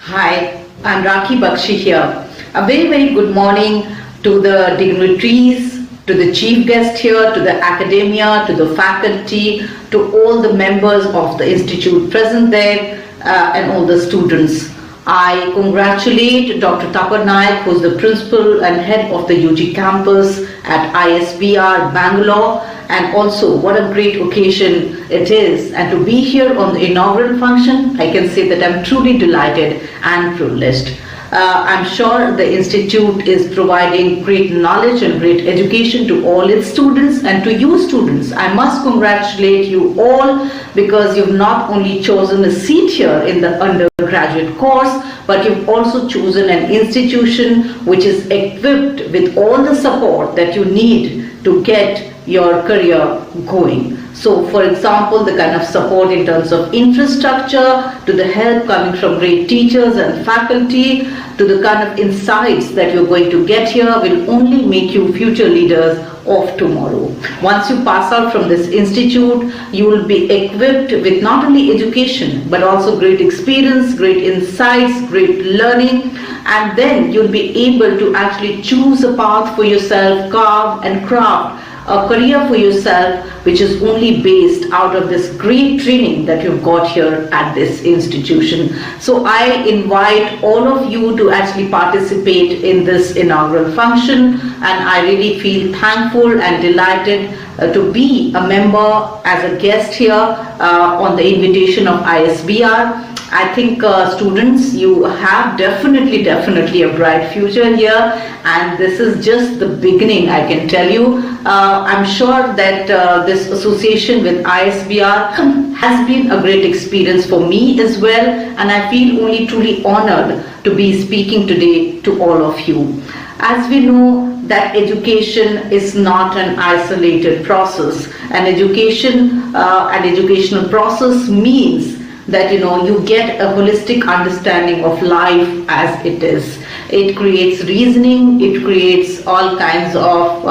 Hi, I'm Rakhi Bakshi here. A very, very good morning to the dignitaries, to the chief guest here, to the academia, to the faculty, to all the members of the institute present there, and all the students. I congratulate Dr. Tapar Naik, who is the principal and head of the UG campus at ISBR Bangalore, and also what a great occasion it is. And to be here on the inaugural function, I can say that I'm truly delighted and privileged. I'm sure the institute is providing great knowledge and great education to all its students, and to you students, I must congratulate you all, because you've not only chosen a seat here in the undergraduate course, but you've also chosen an institution which is equipped with all the support that you need to get your career going. So, for example, the kind of support in terms of infrastructure, to the help coming from great teachers and faculty, to the kind of insights that you're going to get here will only make you future leaders of tomorrow. Once you pass out from this institute, you will be equipped with not only education, but also great experience, great insights, great learning, and then you'll be able to actually choose a path for yourself, carve and craft a career for yourself, which is only based out of this great training that you've got here at this institution. So I invite all of you to actually participate in this inaugural function, and I really feel thankful and delighted to be a member as a guest here on the invitation of ISBR. I think students, you have definitely a bright future here, and this is just the beginning, I can tell you. I'm sure that this association with ISBR has been a great experience for me as well, and I feel only truly honored to be speaking today to all of you. As we know that education is not an isolated process, and education and educational process means that you get a holistic understanding of life as it is. It creates reasoning, it creates all kinds of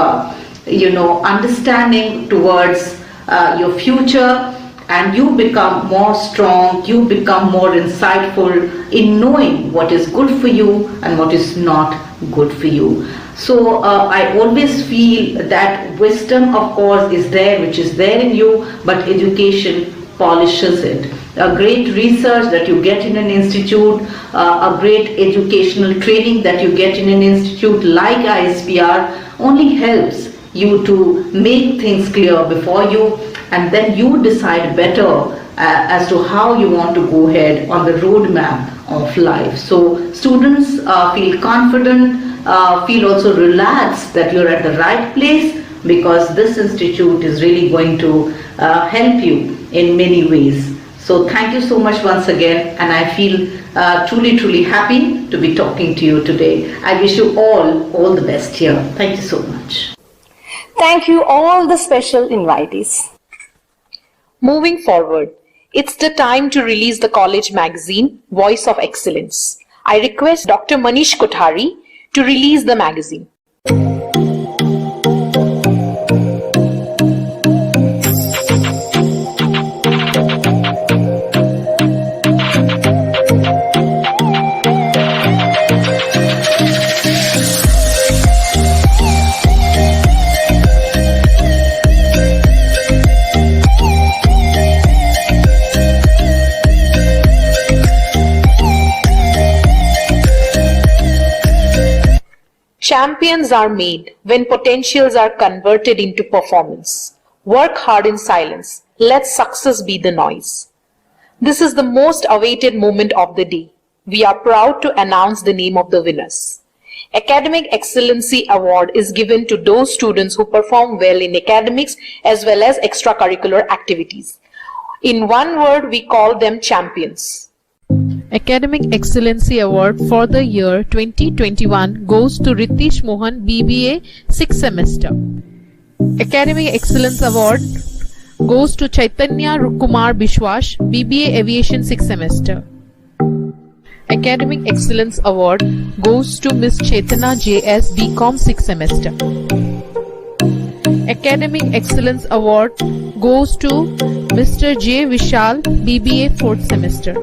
understanding towards your future, and you become more strong, you become more insightful in knowing what is good for you and what is not good for you. So I always feel that wisdom, of course, is there, which is there in you, but education polishes it. A great research that you get in an institute, a great educational training that you get in an institute like ISBR only helps you to make things clear before you, and then you decide better as to how you want to go ahead on the roadmap of life. So students feel confident, feel also relaxed that you're at the right place, because this institute is really going to help you in many ways. So thank you so much once again, and I feel truly happy to be talking to you today. I wish you all the best here. Thank you so much. Thank you all the special invitees. Moving forward, it's the time to release the college magazine, Voice of Excellence. I request Dr. Manish Kothari to release the magazine. Champions are made when potentials are converted into performance. Work hard in silence. Let success be the noise. This is the most awaited moment of the day. We are proud to announce the name of the winners. Academic Excellency Award is given to those students who perform well in academics as well as extracurricular activities. In one word, we call them champions. Academic Excellency Award for the year 2021 goes to Ritish Mohan, BBA 6th semester. Academic Excellence Award goes to Chaitanya Kumar Bishwash, BBA Aviation 6th semester. Academic Excellence Award goes to Ms. Chetana JS, BCom 6th semester. Academic Excellence Award goes to Mr. J. Vishal, BBA 4th semester.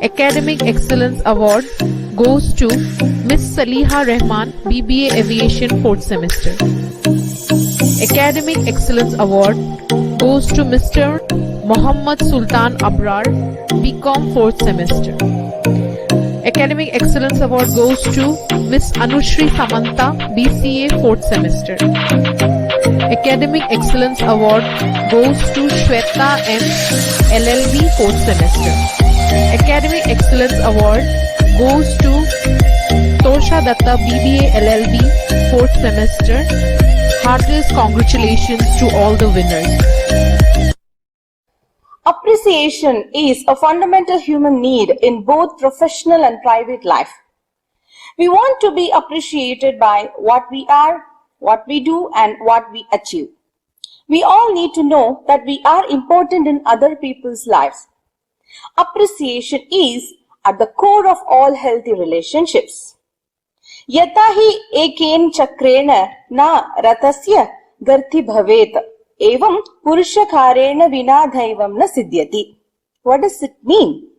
Academic Excellence Award goes to Ms. Saliha Rahman, BBA Aviation 4th semester. Academic Excellence Award goes to Mr. Muhammad Sultan Abrar, BCom 4th semester. Academic Excellence Award goes to Ms. Anushri Samanta, BCA 4th semester. Academic Excellence Award goes to Shweta M, LLB 4th semester. Academic Excellence Award goes to Tosha Datta, BBA LLB 4th semester. Heartiest congratulations to all the winners. Appreciation is a fundamental human need in both professional and private life. We want to be appreciated by what we are, what we do, and what we achieve. We all need to know that we are important in other people's lives. Appreciation is at the core of all healthy relationships. Yata hi eken chakrena na ratasya garthi bhavet evam purushakharena vina dhaivam na siddhyati. What does it mean?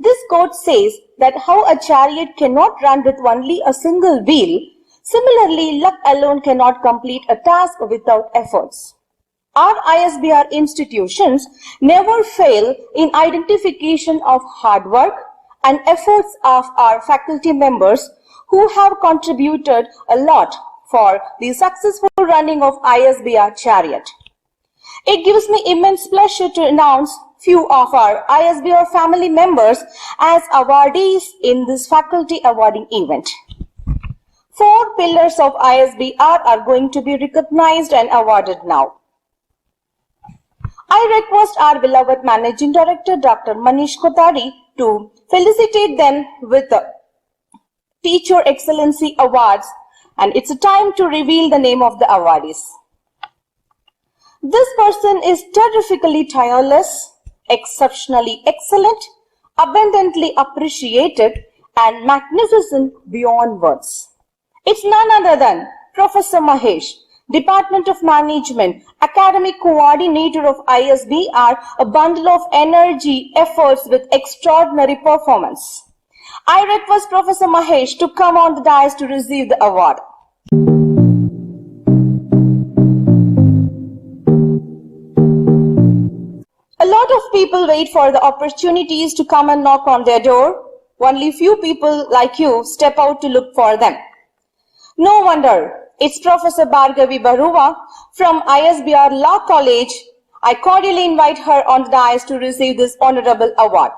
This quote says that how a chariot cannot run with only a single wheel, similarly luck alone cannot complete a task without efforts. Our ISBR institutions never fail in identification of hard work and efforts of our faculty members who have contributed a lot for the successful running of ISBR Chariot. It gives me immense pleasure to announce few of our ISBR family members as awardees in this faculty awarding event. 4 pillars of ISBR are going to be recognized and awarded now. I request our beloved Managing Director Dr. Manish Kothari to felicitate them with the Teacher Excellency Awards, and it's a time to reveal the name of the awardees. This person is terrifically tireless, exceptionally excellent, abundantly appreciated, and magnificent beyond words. It's none other than Professor Mahesh, Department of Management, Academic Coordinator of ISBR, a bundle of energy, efforts with extraordinary performance. I request Professor Mahesh to come on the dais to receive the award. A lot of people wait for the opportunities to come and knock on their door. Only few people like you step out to look for them. No wonder. It's Professor Bhargavi Baruwa from ISBR Law College. I cordially invite her on the dais to receive this honorable award.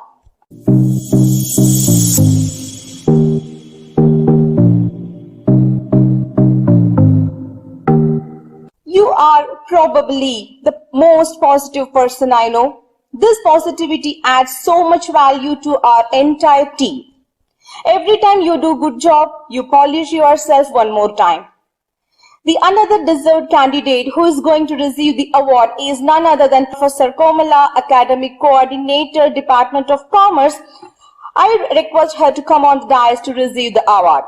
You are probably the most positive person I know. This positivity adds so much value to our entire team. Every time you do a good job, you polish yourself one more time. The another deserved candidate who is going to receive the award is none other than Professor Komala, Academic Coordinator, Department of Commerce. I request her to come on the dais to receive the award.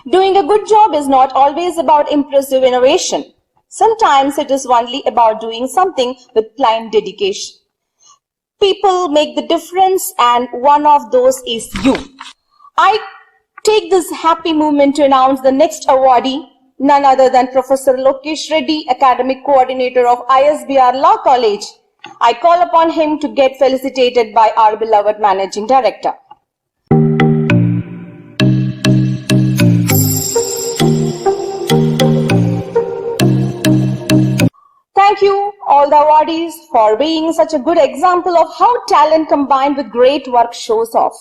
Doing a good job is not always about impressive innovation. Sometimes it is only about doing something with blind dedication. People make the difference, and one of those is you. I take this happy moment to announce the next awardee, none other than Professor Lokesh Reddy, Academic Coordinator of ISBR Law College. I call upon him to get felicitated by our beloved Managing Director. Thank you, all the awardees, for being such a good example of how talent combined with great work shows off.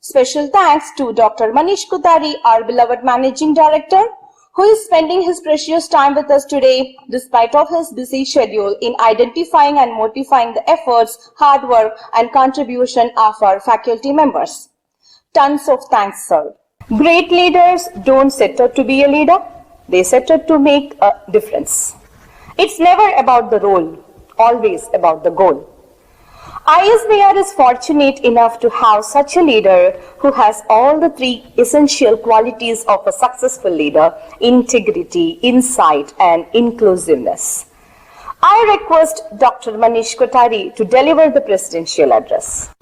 Special thanks to Dr. Manish Kothari, our beloved Managing Director, who is spending his precious time with us today despite of his busy schedule in identifying and motifying the efforts, hard work and contribution of our faculty members. Tons of thanks, sir. Great leaders don't set out to be a leader, they set out to make a difference. It's never about the role, always about the goal. ISBR is fortunate enough to have such a leader who has all the three essential qualities of a successful leader: integrity, insight, and inclusiveness. I request Dr. Manish Kothari to deliver the presidential address.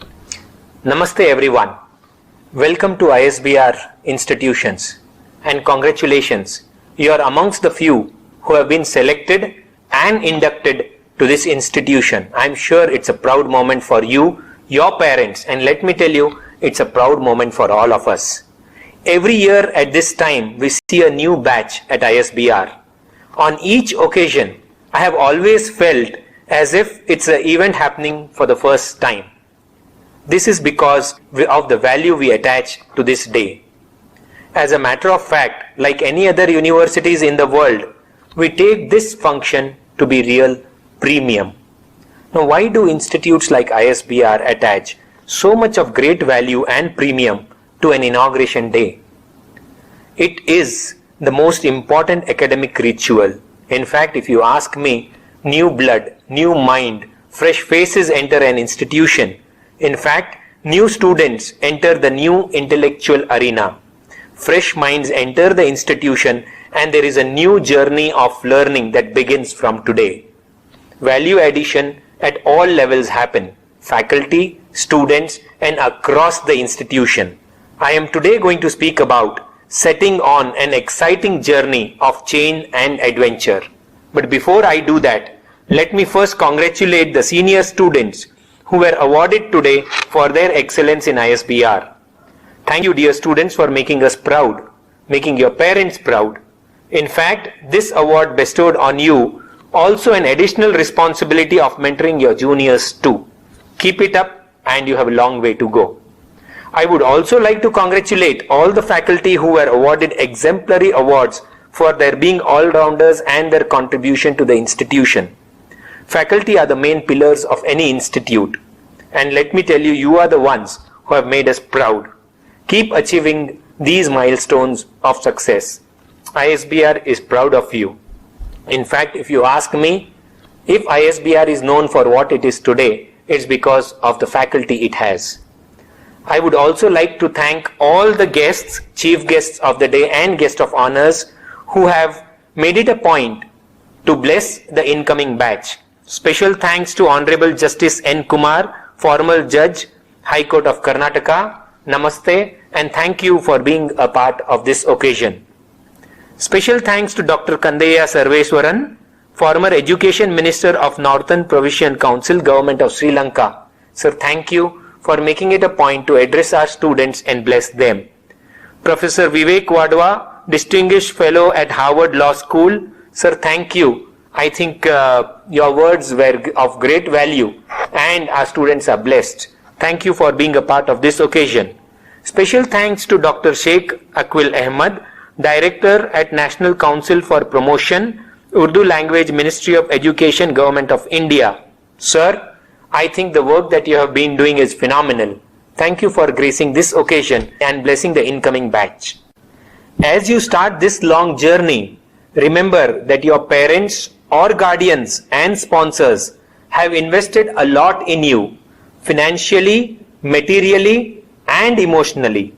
Namaste everyone. Welcome to ISBR institutions and congratulations. You are amongst the few who have been selected and inducted to this institution. I'm sure it's a proud moment for you, your parents, and let me tell you, it's a proud moment for all of us. Every year at this time, we see a new batch at ISBR. On each occasion, I have always felt as if it's an event happening for the first time. This is because of the value we attach to this day. As a matter of fact, like any other universities in the world, we take this function to be real premium. Now, why do institutes like ISBR attach so much of great value and premium to an inauguration day? It is the most important academic ritual. In fact, if you ask me, new blood, new mind, fresh faces enter an institution. In fact, new students enter the new intellectual arena. Fresh minds enter the institution and there is a new journey of learning that begins from today. Value addition at all levels happen, faculty, students, and across the institution. I am today going to speak about setting on an exciting journey of change and adventure. But before I do that, let me first congratulate the senior students who were awarded today for their excellence in ISBR. Thank you, dear students, for making us proud, making your parents proud. In fact, this award bestowed on you also an additional responsibility of mentoring your juniors too. Keep it up and you have a long way to go. I would also like to congratulate all the faculty who were awarded exemplary awards for their being all-rounders and their contribution to the institution. Faculty are the main pillars of any institute. And let me tell you, you are the ones who have made us proud. Keep achieving these milestones of success. ISBR is proud of you. In fact, if you ask me, if ISBR is known for what it is today, it's because of the faculty it has. I would also like to thank all the guests, chief guests of the day and guest of honors who have made it a point to bless the incoming batch. Special thanks to Honorable Justice N. Kumar, former Judge, High Court of Karnataka. Namaste and thank you for being a part of this occasion. Special thanks to Dr. Kandeya Sarveswaran, former Education Minister of Northern Provincial Council, Government of Sri Lanka. Sir, thank you for making it a point to address our students and bless them. Professor Vivek Wadhwa, Distinguished Fellow at Harvard Law School. Sir, thank you. I think your words were of great value and our students are blessed. Thank you for being a part of this occasion. Special thanks to Dr. Sheikh Akwil Ahmad, Director at National Council for Promotion, Urdu Language, Ministry of Education, Government of India. Sir, I think the work that you have been doing is phenomenal. Thank you for gracing this occasion and blessing the incoming batch. As you start this long journey, remember that your parents or guardians and sponsors have invested a lot in you, financially, materially, and emotionally.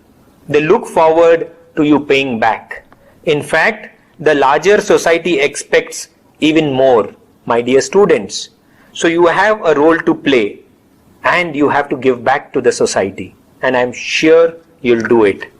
They look forward to you paying back. In fact, the larger society expects even more, my dear students. So you have a role to play and you have to give back to the society. And I'm sure you'll do it.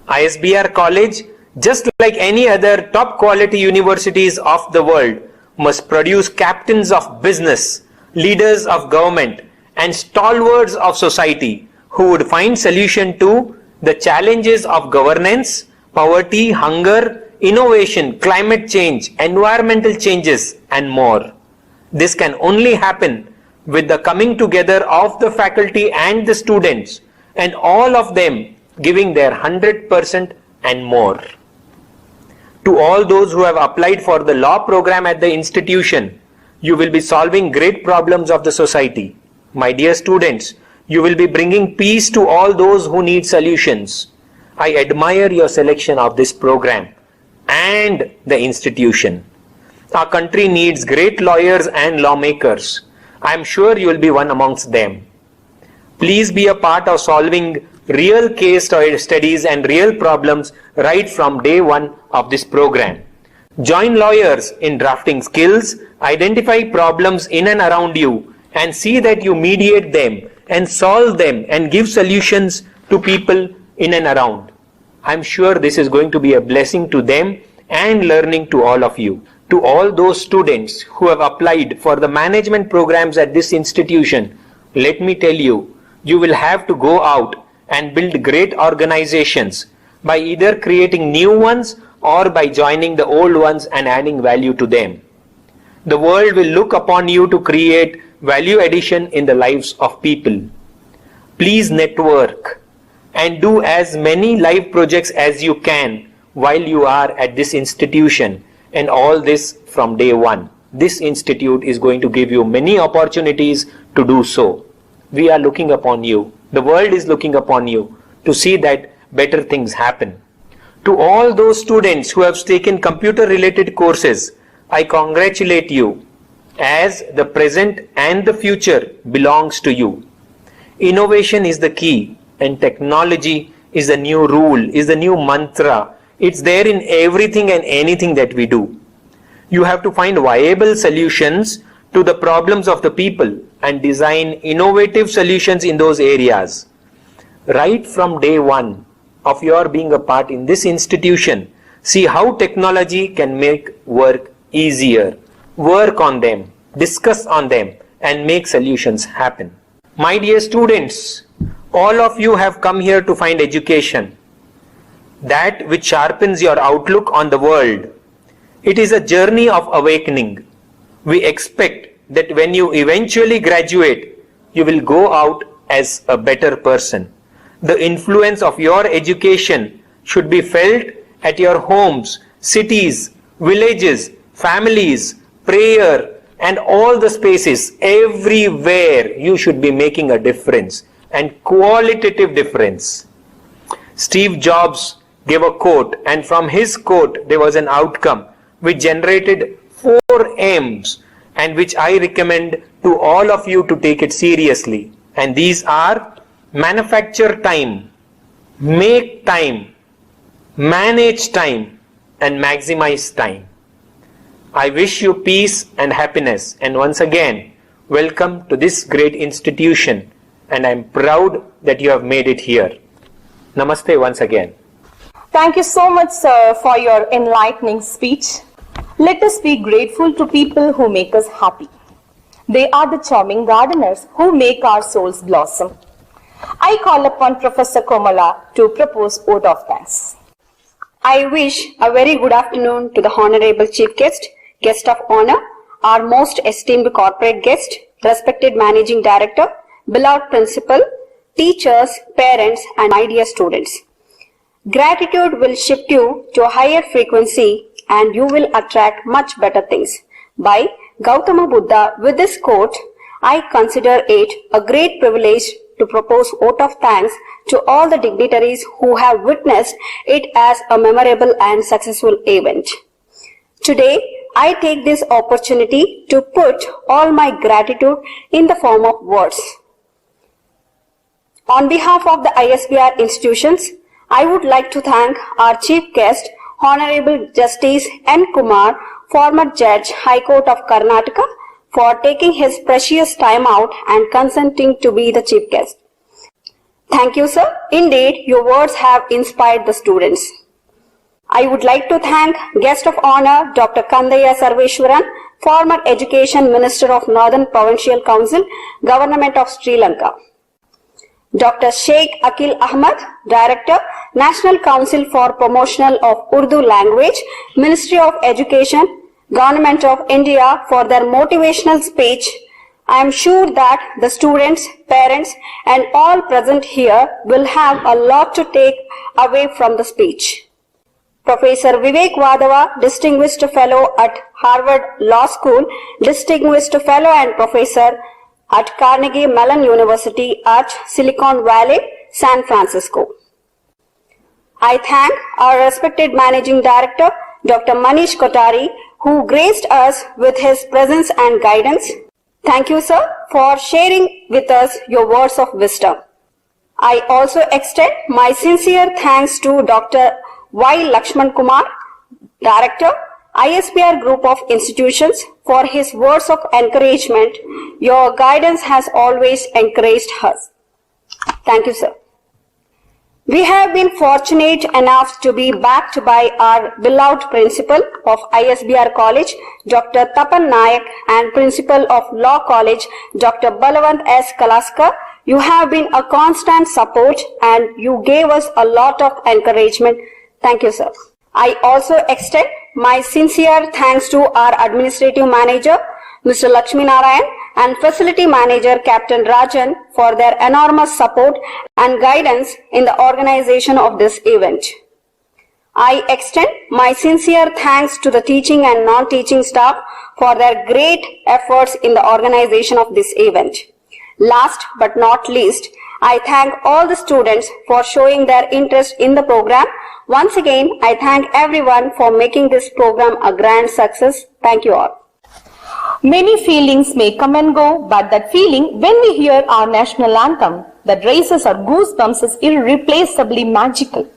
ISBR College, just like any other top quality universities of the world, must produce captains of business, leaders of government, and stalwarts of society who would find solution to the challenges of governance, poverty, hunger, innovation, climate change, environmental changes, and more. This can only happen with the coming together of the faculty and the students, and all of them giving their 100% and more. To all those who have applied for the law program at the institution, you will be solving great problems of the society. My dear students, you will be bringing peace to all those who need solutions. I admire your selection of this program and the institution. Our country needs great lawyers and lawmakers. I am sure you will be one amongst them. Please be a part of solving real case studies and real problems right from day one of this program. Join lawyers in drafting skills, identify problems in and around you, and see that you mediate them and solve them and give solutions to people in and around. I'm sure this is going to be a blessing to them and learning to all of you. To all those students who have applied for the management programs at this institution, let me tell you, you will have to go out and build great organizations by either creating new ones or by joining the old ones and adding value to them. The world will look upon you to create value addition in the lives of people. Please network and do as many live projects as you can while you are at this institution, and all this from day one. This institute is going to give you many opportunities to do so. We are looking upon you. The world is looking upon you to see that better things happen. To all those students who have taken computer related courses, I congratulate you, as the present and the future belongs to you. Innovation is the key, and technology is the new rule, is the new mantra. It's there in everything and anything that we do. You have to find viable solutions to the problems of the people and design innovative solutions in those areas. Right from day one of your being a part in this institution, see how technology can make work easier. Work on them, discuss on them, and make solutions happen. My dear students, all of you have come here to find education, that which sharpens your outlook on the world. It is a journey of awakening. We expect that when you eventually graduate, you will go out as a better person. The influence of your education should be felt at your homes, cities, villages, families, prayer, and all the spaces. Everywhere you should be making a difference, and qualitative difference. Steve Jobs gave a quote, and from his quote there was an outcome which generated 4 M's, and which I recommend to all of you to take it seriously. And these are: manufacture time, make time, manage time, and maximize time. I wish you peace and happiness, and once again, welcome to this great institution, and I am proud that you have made it here. Namaste once again. Thank you so much, sir, for your enlightening speech. Let us be grateful to people who make us happy. They are the charming gardeners who make our souls blossom. I call upon Professor Komala to propose vote of thanks. I wish a very good afternoon to the Honorable Chief Guest, Guest of Honor, our most esteemed corporate guest, respected Managing Director, beloved Principal, teachers, parents, and my dear students. Gratitude will shift you to a higher frequency and you will attract much better things. By Gautama Buddha, with this quote, I consider it a great privilege to propose vote of thanks to all the dignitaries who have witnessed it as a memorable and successful event. Today, I take this opportunity to put all my gratitude in the form of words. On behalf of the ISBR institutions, I would like to thank our Chief Guest, Honorable Justice N. Kumar, former Judge, High Court of Karnataka, for taking his precious time out and consenting to be the Chief Guest. Thank you, sir. Indeed, your words have inspired the students. I would like to thank Guest of Honor Dr. Kandaya Sarveshwaran former Education Minister of Northern Provincial Council, Government of Sri Lanka. Dr. Sheikh Akil Ahmad, Director, National Council for Promotion of Urdu Language, Ministry of Education, Government of India, for their motivational speech. I am sure that the students, parents and all present here will have a lot to take away from the speech. Professor Vivek Vadava, Distinguished Fellow at Harvard Law School, Distinguished Fellow and Professor at Carnegie Mellon University at Silicon Valley, San Francisco. I thank our respected Managing Director, Dr. Manish Kothari, who graced us with his presence and guidance. Thank you, sir, for sharing with us your words of wisdom. I also extend my sincere thanks to Dr. Y. Lakshman Kumar, Director, ISBR Group of Institutions, for his words of encouragement. Your guidance has always encouraged us. Thank you, sir. We have been fortunate enough to be backed by our beloved Principal of ISBR College, Dr. Tapan Nayak, and Principal of Law College, Dr. Balavant S. Kalaskar. You have been a constant support and you gave us a lot of encouragement. Thank you, sir. I also extend my sincere thanks to our Administrative Manager, Mr. Lakshmi Narayan, and Facility Manager, Captain Rajan, for their enormous support and guidance in the organization of this event. I extend my sincere thanks to the teaching and non-teaching staff for their great efforts in the organization of this event. Last but not least, I thank all the students for showing their interest in the program. Once again, I thank everyone for making this program a grand success. Thank you all. Many feelings may come and go, but that feeling when we hear our national anthem that raises our goosebumps is irreplaceably magical.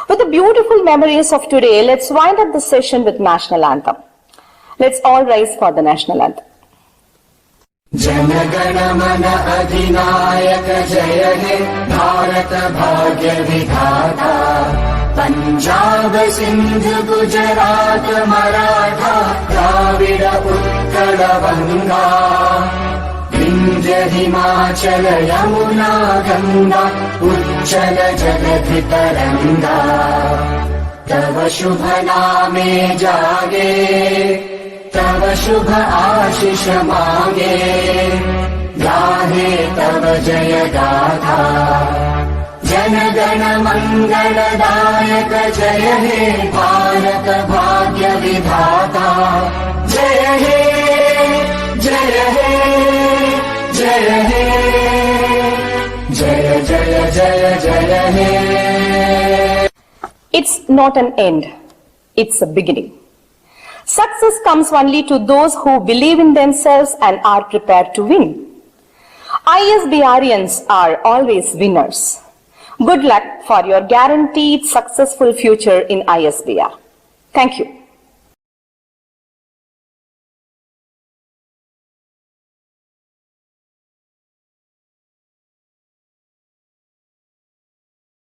With the beautiful memories of today, let's wind up the session with national anthem. Let's all rise for the national anthem. Janagana mana adhinayaka jaya he Bharat bhagya vidhata Punjab Sindh Gujarat Maratha Dravida Utkala Vanga Vindhya Himachal Yamuna Ganga Uchala Jagadhi Taranga Tava Shubha Name Jage तव शुभ आशीष मांगे गाहे तव जय गाथा जन गण मंगलदायक जय हे भारत भाग्य विधाता जय हे जय हे जय हे जय जय जय जय हे. It's not an end, it's a beginning. Success comes only to those who believe in themselves and are prepared to win. ISBRians are always winners. Good luck for your guaranteed successful future in ISBR. Thank you.